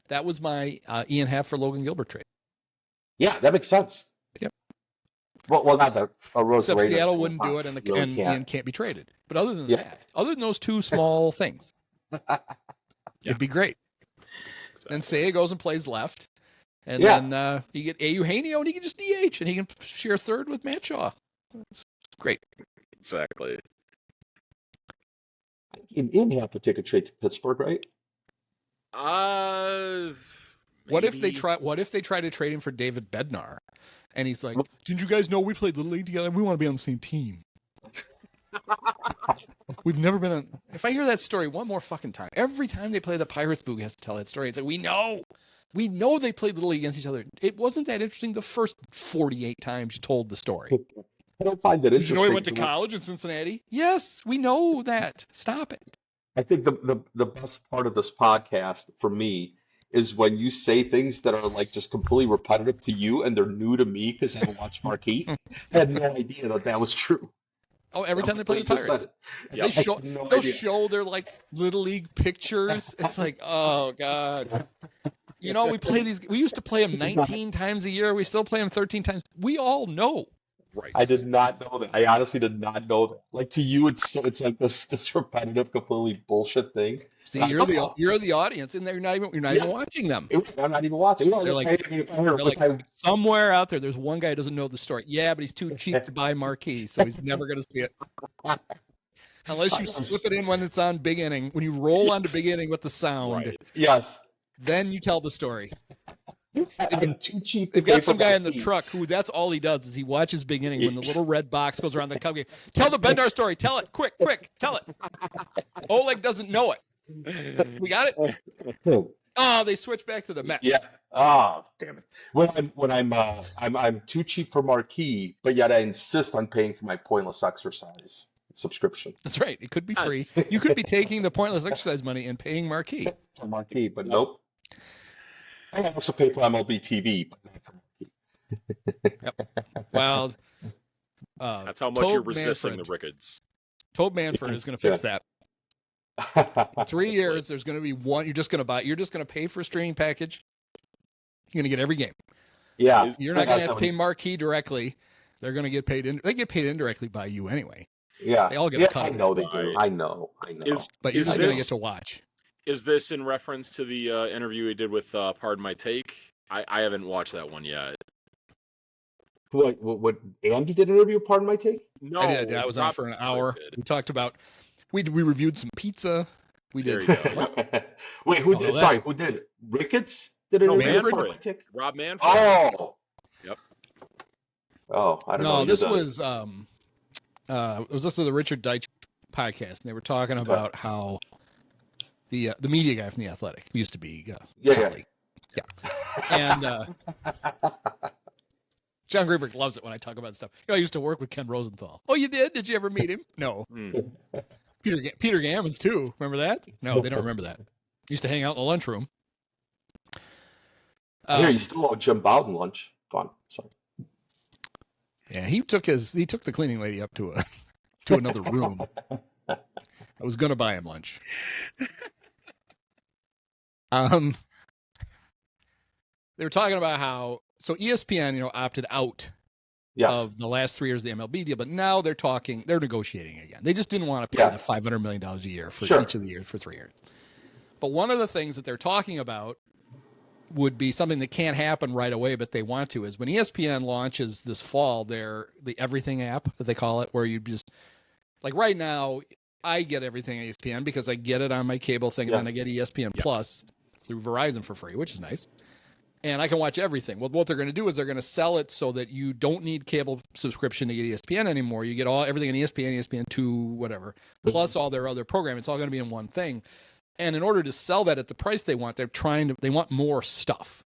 That was my Ian Happ for Logan Gilbert trade. Yeah, that makes sense. Yep. Well, not the Rose Except Raiders Seattle thing, wouldn't do it, and really Ian can't be traded. But other than Yeah. that, other than those two small things, it'd be great. Then Seiya goes and plays left, and then you get Eugenio, and he can just DH, and he can share third with Matt Shaw. It's great. Exactly. In have to take a trade to Pittsburgh, right? What if they Maybe. try? What if they try to trade him for David Bednar, and he's like, "Didn't you guys know we played Little League together? We want to be on the same team. We've never been on." If I hear that story one more fucking time, every time they play the Pirates, Boog has to tell that story. It's like we know they played Little League against each other. It wasn't that interesting the first 48 times you told the story. I don't find that Did interesting. you know he went to college in Cincinnati? Yes, we know that. Stop it. I think the best part of this podcast for me is when you say things that are like just completely repetitive to you and they're new to me because I haven't watched Marquee. I had no idea that was true. Oh, every time they play the Pirates, they'll show their like Little League pictures. It's like, oh god. We play these. We used to play them 19 times a year. We still play them 13 times. We all know Right. I did not know that. I honestly did not know that. Like to you, it's like this repetitive, completely bullshit thing. See, And I go, you're the audience, and you're not even yeah, watching them. I'm not even watching. You know, They're like, I mean, if I heard, they're if like somewhere out there. There's one guy who doesn't know the story. Yeah, but he's too cheap to buy marquee, so he's never going to see it unless you slip it in when it's on Big Inning. When you roll onto Big Inning with the sound, Right. yes, then you tell the story. I'm too cheap to They've pay got for some guy in the marquee. truck who that's all he does is he watches Big Inning when the little red box goes around the Cub game. Tell the Bednar story. Tell it quick, tell it. Oleg doesn't know it. We got it. Oh, they switched back to the Mets. Yeah. Oh, damn it. I'm too cheap for marquee, but yet I insist on paying for my pointless exercise subscription That's right. It could be free. You could be taking the pointless exercise money and paying marquee. for marquee, but nope. I also pay for MLB TV, but not for marquee. Well, That's how much you're resisting the rickets. Toad Manfred is going to fix that. In 3 years, there's going to be one. You're just going to pay for a streaming package. You're going to get every game. Yeah. You're not going to have to pay marquee directly. They're going to get paid. They get paid indirectly by you anyway. Yeah. They all get a cut. I know they do. I know. But you're just going to get to watch. Is this in reference to the interview he did with Pardon My Take? I haven't watched that one yet. What Andy did an interview with Pardon My Take? No, I did. I was on for an hour. We talked about. We reviewed some pizza. We did. There you go. Wait, who did? Sorry, who did? Ricketts did an interview with Pardon My Take? Rob Manfred. Oh. Yep. Oh, I don't know. No, this was it was just the Richard Deitch podcast, and they were talking about how the media guy from The Athletic who used to be yeah. And John Greenberg loves it when I talk about stuff. I used to work with Ken Rosenthal. Oh, you did? Did you ever meet him? No. Peter Gammons too. Remember that? No, they don't remember that. Used to hang out in the lunchroom. Here, you still owe Jim Bowden lunch. Gone. Sorry. Yeah, he took the cleaning lady up to another room. I was gonna buy him lunch. They were talking about how ESPN, opted out of the last 3 years of the MLB deal, but now they're negotiating again. They just didn't want to pay the $500 million a year for each of the years for 3 years. But one of the things that they're talking about would be something that can't happen right away, but they want to, is when ESPN launches this fall, the Everything app that they call it, where you just, like right now, I get everything on ESPN because I get it on my cable thing, and then I get ESPN Plus through Verizon for free, which is nice. And I can watch everything. Well, what they're going to do is they're going to sell it so that you don't need cable subscription to get ESPN anymore. You get everything on ESPN, ESPN2, whatever, plus all their other programming. It's all going to be in one thing. And in order to sell that at the price they want, they want more stuff.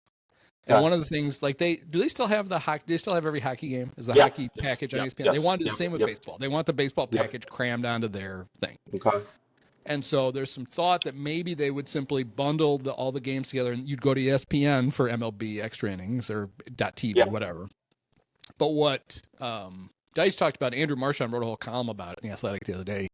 And one of the things, like do they still have the hockey? Do they still have every hockey game? Is the hockey package on ESPN? They want to do the same with baseball. They want the baseball package crammed onto their thing. Okay. And so there's some thought that maybe they would simply bundle all the games together, and you'd go to ESPN for MLB extra innings or .TV, whatever. But what Dice talked about, Andrew Marchand wrote a whole column about it in The Athletic the other day.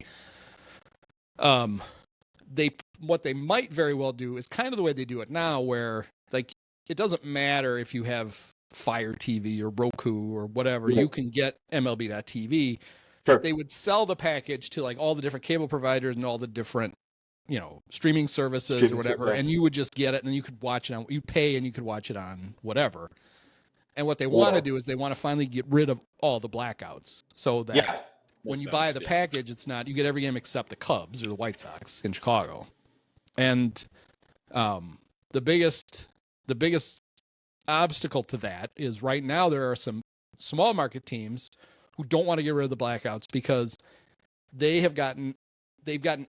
What they might very well do is kind of the way they do it now, where like it doesn't matter if you have Fire TV or Roku or whatever, you can get MLB.TV. Sure. They would sell the package to like all the different cable providers and all the different, streaming services or whatever, and you would just get it, and then you could watch it on. You pay, and you could watch it on whatever. And what they want to do is they want to finally get rid of all the blackouts, so that when you buy the package, it's not you get every game except the Cubs or the White Sox in Chicago. And the biggest obstacle to that is right now there are some small market teams who don't want to get rid of the blackouts because they've gotten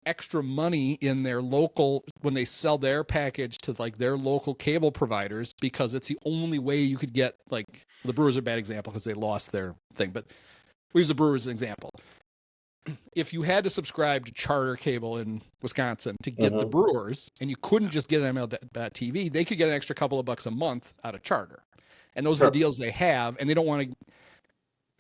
extra money in their local when they sell their package to like their local cable providers, because it's the only way you could get, like, the Brewers are a bad example because they lost their thing, but we use the Brewers as an example. If you had to subscribe to Charter Cable in Wisconsin to get the Brewers, and you couldn't just get an MLB.TV, they could get an extra couple of bucks a month out of Charter. And those are the deals they have, and they don't want to.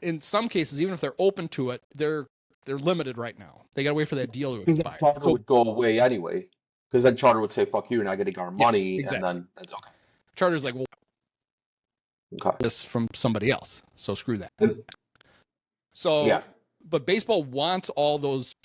In some cases, even if they're open to it, they're limited right now. They got to wait for that deal to expire. Charter would go away anyway, because then Charter would say, "Fuck you, you're not getting our money," and then that's okay. Charter's like, "Well, this from somebody else, so screw that." So, Yeah. but baseball wants all those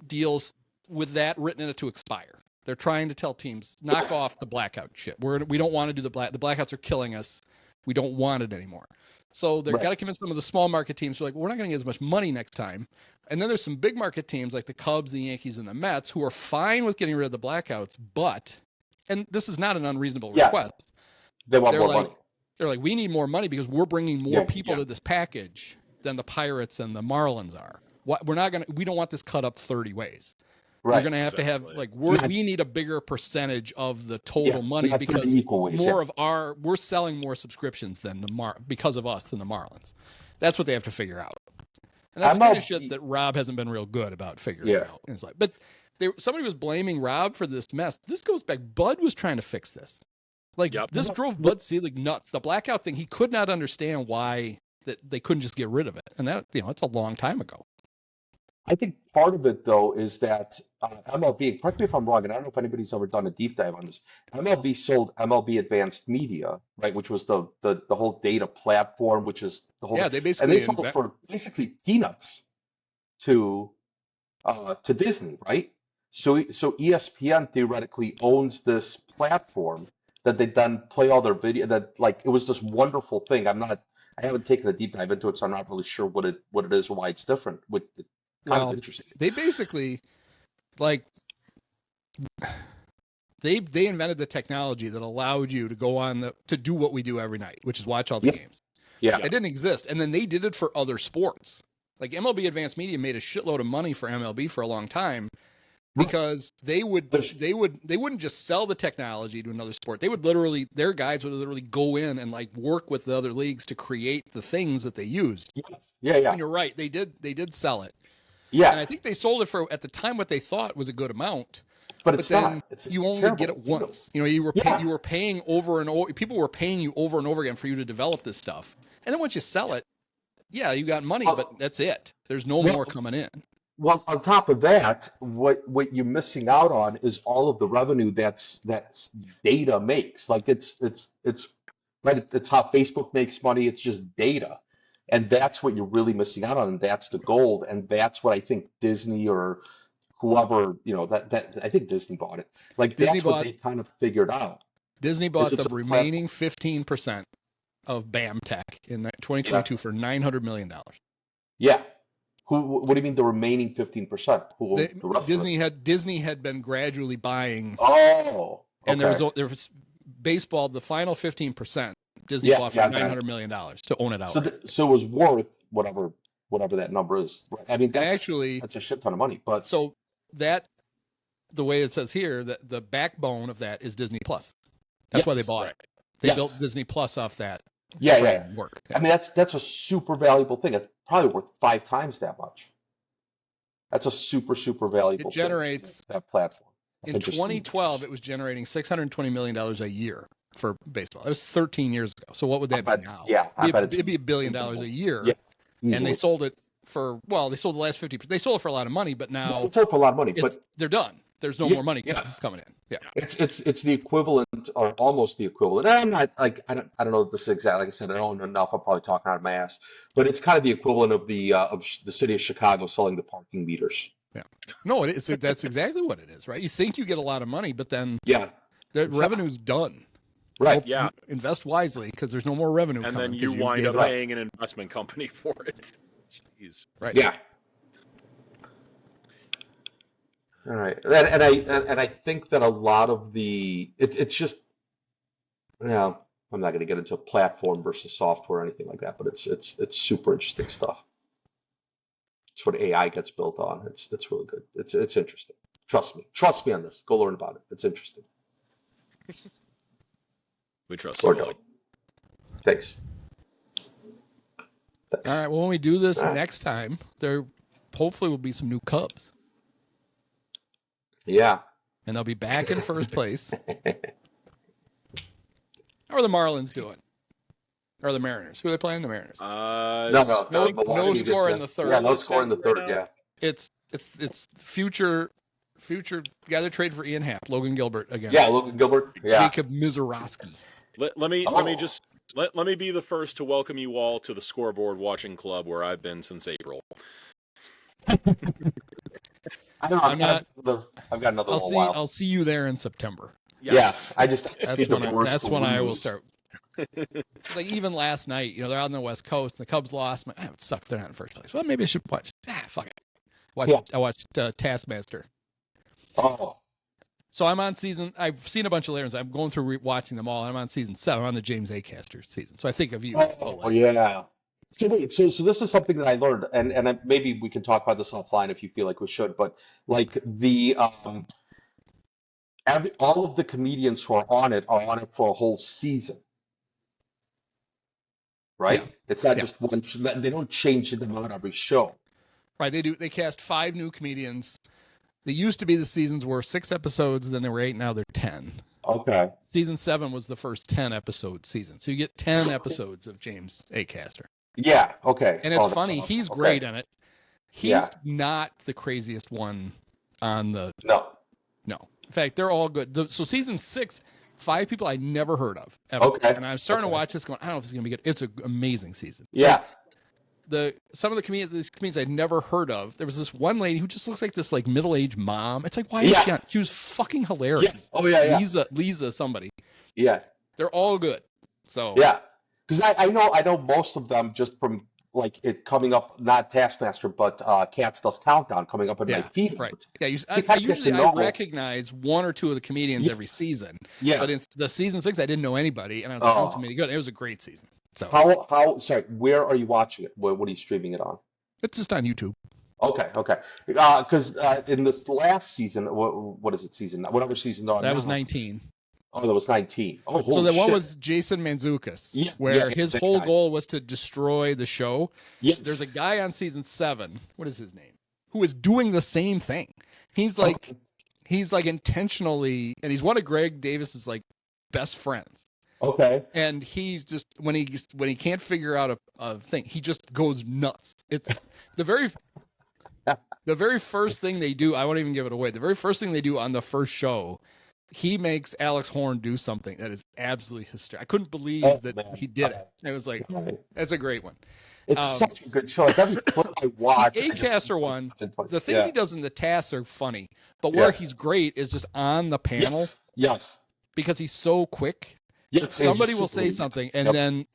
deals with that written in it to expire. They're trying to tell teams, knock off the blackout shit. We don't want to do the blackouts are killing us. We don't want it anymore. So they've got to convince some of the small market teams who are like, we're not going to get as much money next time. And then there's some big market teams like the Cubs, the Yankees, and the Mets who are fine with getting rid of the blackouts, but, and this is not an unreasonable request. They want more money. They're like, we need more money because we're bringing more people to this package than the Pirates and the Marlins are. We don't want this cut up 30 ways. Right. We're going to have like, we need a bigger percentage of the total money because we're selling more subscriptions than because of us than the Marlins. That's what they have to figure out. And that's kind of shit that Rob hasn't been real good about figuring out. And it's like, but somebody was blaming Rob for this mess. This goes back. Bud was trying to fix this. Like this drove Bud Selig nuts. The blackout thing, he could not understand why that they couldn't just get rid of it. And that, it's a long time ago. I think part of it, though, is that MLB, correct me if I'm wrong, and I don't know if anybody's ever done a deep dive on this. MLB sold MLB Advanced Media, right, which was the whole data platform, which is the whole. Yeah, they sold it for basically peanuts to Disney, right? So ESPN theoretically owns this platform that they then play all their video. That like it was this wonderful thing. I haven't taken a deep dive into it, so I'm not really sure what it is or why it's different. Kind of interesting. They basically, like, they invented the technology that allowed you to go on to do what we do every night, which is watch all the games. Yeah, it didn't exist, and then they did it for other sports. Like MLB Advanced Media made a shitload of money for MLB for a long time because they wouldn't just sell the technology to another sport. They would their guys would literally go in and like work with the other leagues to create the things that they used. Yes. Yeah. And you're right, they did sell it. Yeah, and I think they sold it for at the time what they thought was a good amount, but it's then not. It's you only get it once. You were paying over and over. People were paying you over and over again for you to develop this stuff, and then once you sell it, you got money, but that's it. There's no more coming in. Well, on top of that, what you're missing out on is all of the revenue that's data makes. Like it's right. It's how Facebook makes money. It's just data. And that's what you're really missing out on, and that's the gold, and that's what I think Disney or whoever, that I think Disney bought it. Like that's what they kind of figured out. Disney bought the remaining 15% of BAM Tech in 2022 for $900 million. Yeah. What do you mean the remaining 15%? The rest Disney had been gradually buying. Oh. Okay. And there was baseball, the final 15%. Disney bought for $900 million to own it out. So it was worth whatever that number is. I mean, that's a shit ton of money. But so the way it says here, that the backbone of that is Disney Plus. That's why they bought it. They built Disney Plus off that. Work. I mean, that's a super valuable thing. It's probably worth 5 times that much. That's a super, super valuable. It generates that platform. In 2012, it was generating $620 million a year. For baseball, it was 13 years ago. So what would that be now? Yeah, it'd be $1 billion a year. Yeah, and they sold it for they sold the last 50. They sold it for a lot of money, but now they sold it for a lot of money. But they're done. There's no more money coming in. Yeah, it's the equivalent or almost the equivalent. And I'm not like I don't know this is exactly. Like I said, I don't know enough. I'm probably talking out of my ass, but it's kind of the equivalent of the city of Chicago selling the parking meters. Yeah, no, that's exactly what it is, right? You think you get a lot of money, but then the revenue's done. Right. Yeah. Invest wisely because there's no more revenue. And then you wind up paying an investment company for it. Jeez. Right. Yeah. All right. And I think that a lot of it's just, I'm not going to get into platform versus software or anything like that, but it's super interesting stuff. It's what AI gets built on. It's really good. It's interesting. Trust me on this. Go learn about it. It's interesting. We trust you. Thanks. All right. Well, when we do this next time, there hopefully will be some new Cubs. Yeah. And they'll be back in first place. How are the Marlins doing? Or the Mariners? Who are they playing? The Mariners. No score in the third. Yeah, no score in the third. Yeah. It's future gather trade for Ian Happ, Logan Gilbert again. Yeah, Logan Gilbert. Yeah. Jacob Mizorowski. Let me just Let me be the first to welcome you all to the Scoreboard Watching Club, where I've been since April. I don't know. I've got another little while. I'll see you there in September. Yes. Yeah, that's when I will start. Like even last night, they're out on the West Coast, and the Cubs lost. I'm like, it sucked. They're not in first place. Well, maybe I should watch. Fuck it. I watched Taskmaster. Oh. So I'm on season. I've seen a bunch of layers. I'm going through watching them all. And I'm on season 7. I'm on the James Acaster season. So I think of you. Oh yeah. So this is something that I learned, and maybe we can talk about this offline if you feel like we should. But like all of the comedians who are on it for a whole season. Right? Yeah. It's not just one. They don't change them out every show. Right? They do. They cast 5 new comedians. They used to be the seasons were 6 episodes, then they were 8. Now they're 10. Okay. Season 7 was the first 10 episode season, so you get 10 episodes of James Acaster. Yeah. Okay. And it's funny. Awesome. He's great in it. He's not the craziest one on the. No. In fact, they're all good. So season 6. 5 people I never heard of ever. Okay. And I'm starting to watch this going, I don't know if it's going to be good. It's an amazing season. Yeah. Some of the comedians I'd never heard of. There was this one lady who just looks like this like middle-aged mom. It's like, why is she on? She was fucking hilarious. Yes. Oh yeah. Lisa somebody. Yeah. They're all good. So yeah. Because I know most of them just from like it coming up, not Taskmaster, but Cats Does Countdown coming up in my feed. Right. Yeah. I recognize 1 or 2 of the comedians every season. Yeah. But in the season 6, I didn't know anybody, and I was like, oh, it's really good. It was a great season. So sorry, where are you watching it? What are you streaming it on? It's just on YouTube. Okay. Because in this last season, what is it? Whatever season that was 19. Oh, that was 19. Oh, so that one was Jason Mantzoukas, where his whole goal was to destroy the show. Yes. There's a guy on season 7. What is his name? Who is doing the same thing. He's like intentionally, and he's one of Greg Davis's like best friends. Okay. And he just when he can't figure out a thing, he just goes nuts. It's the very first thing they do. I won't even give it away. The very first thing they do on the first show, he makes Alex Horn do something that is absolutely hysterical. I couldn't believe he did it. It was like, that's a great one. It's such a good show. Like every clip I watch. The Acaster one, the things he does in the tasks are funny, but where he's great is just on the panel. Yes. Because he's so quick. Yes. Somebody will say something, and then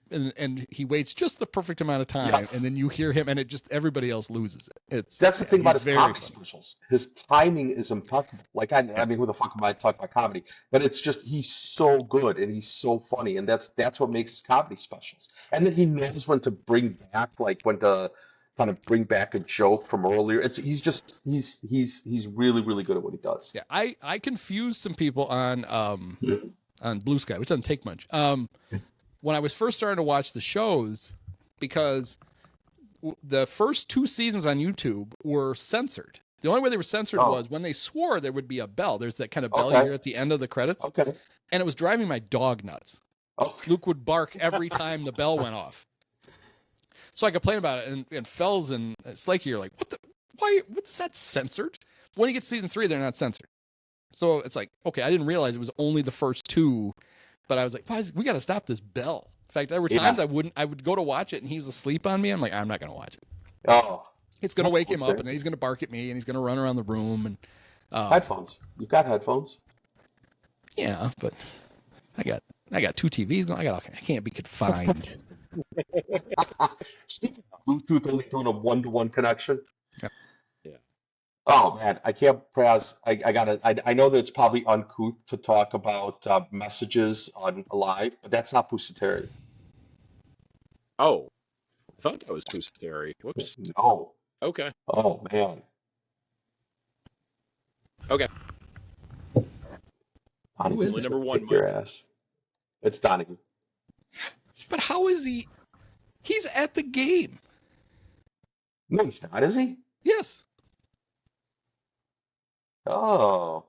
and he waits just the perfect amount of time, and then you hear him, and it just everybody else loses it. That's the thing about his comedy specials. His timing is impeccable. Like I mean, who the fuck am I talking about comedy? But it's just he's so good and he's so funny, and that's what makes his comedy specials. And then he knows when to bring back, like when to kind of bring back a joke from earlier. He's really really good at what he does. Yeah, I confused some people on Blue Sky, which doesn't take much. When I was first starting to watch the shows, because the first 2 seasons on YouTube were censored. The only way they were censored was when they swore there would be a bell. There's that kind of bell here at the end of the credits. Okay. And it was driving my dog nuts. Oh. Luke would bark every time the bell went off. So I complained about it, and Fells and Slakey are like, what's that censored? When you get to season 3, they're not censored. So it's like, okay, I didn't realize it was only the first 2, but I was like, we got to stop this bell. In fact, there were times I would go to watch it and he was asleep on me. I'm like, I'm not going to watch it. Oh, it's going to wake him up, and then he's going to bark at me, and he's going to run around the room. And headphones. You've got headphones. Yeah, but I got 2 TVs. I can't be confined. Speaking of Bluetooth only doing a 1-to-1 connection. Yep. Oh man, I can't, Praz. I know that it's probably uncouth to talk about messages on live, but that's not Pusateri. Oh, I thought that was Pusateri. Whoops. No. Okay. Oh man. Okay. Who is number 1? Your ass. It's Donahue. But how is he? He's at the game. No, he's not. Is he? Yes. Oh,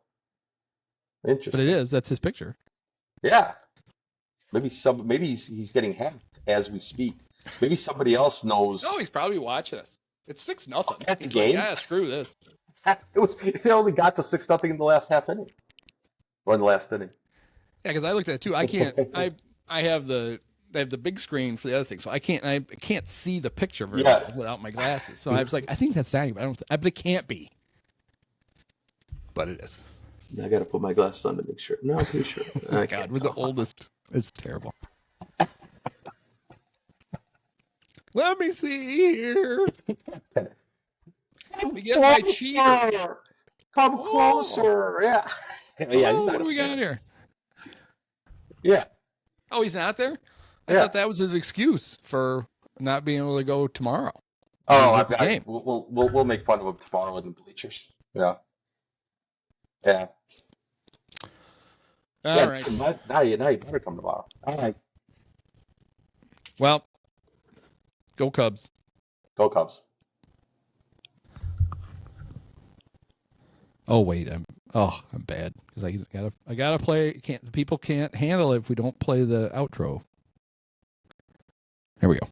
interesting. But it is. That's his picture. Yeah. Maybe he's getting hacked as we speak. Maybe somebody else knows. No, he's probably watching us. It's 6-0. At the game? Like, yeah, screw this. They only got to 6-0 in the last half inning, or in the last inning. Yeah, because I looked at it too. I can't. I have the big screen for the other thing, so I can't see the picture very well without my glasses. So I was like, I think that's 90, but but it can't be. But it is. I got to put my glasses on to make sure. No, I'm pretty sure. Oh God, we're the oldest. It's terrible. Let me see here. Let me get my cheater. Come closer. Yeah. Yeah. What do we got here? Yeah. Oh, he's not there? I thought that was his excuse for not being able to go tomorrow. Oh, we'll make fun of him tomorrow in the bleachers. Yeah. Yeah. All right. Now you better come tomorrow. All right. Well, go Cubs. Go Cubs. Oh wait, I'm bad because I gotta play. People can't handle it if we don't play the outro. Here we go.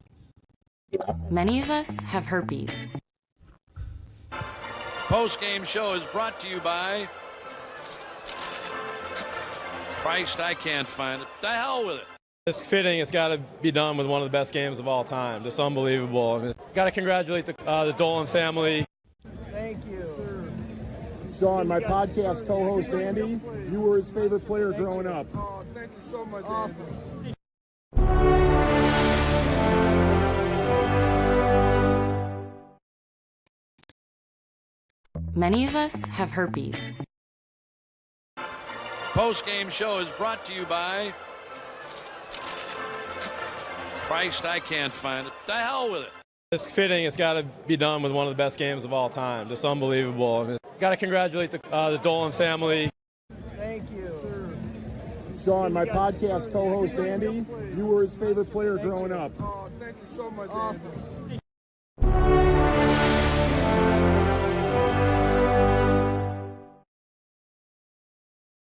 Many of us have herpes. Post-game show is brought to you by Christ, I can't find it. The hell with it. It's fitting. It's got to be done with one of the best games of all time. Just unbelievable. I mean, got to congratulate the Dolan family. Thank you. Sean, my podcast co-host Andy, you were his favorite player growing up. Oh, thank you so much. Awesome. Many of us have herpes. Post-game show is brought to you by Christ, I can't find it. The hell with it. It's fitting. It's got to be done with one of the best games of all time. Just unbelievable. I mean, got to congratulate the Dolan family. Thank you. Sean, my podcast co-host Andy, you were his favorite player growing up. Oh, thank you so much. Awesome.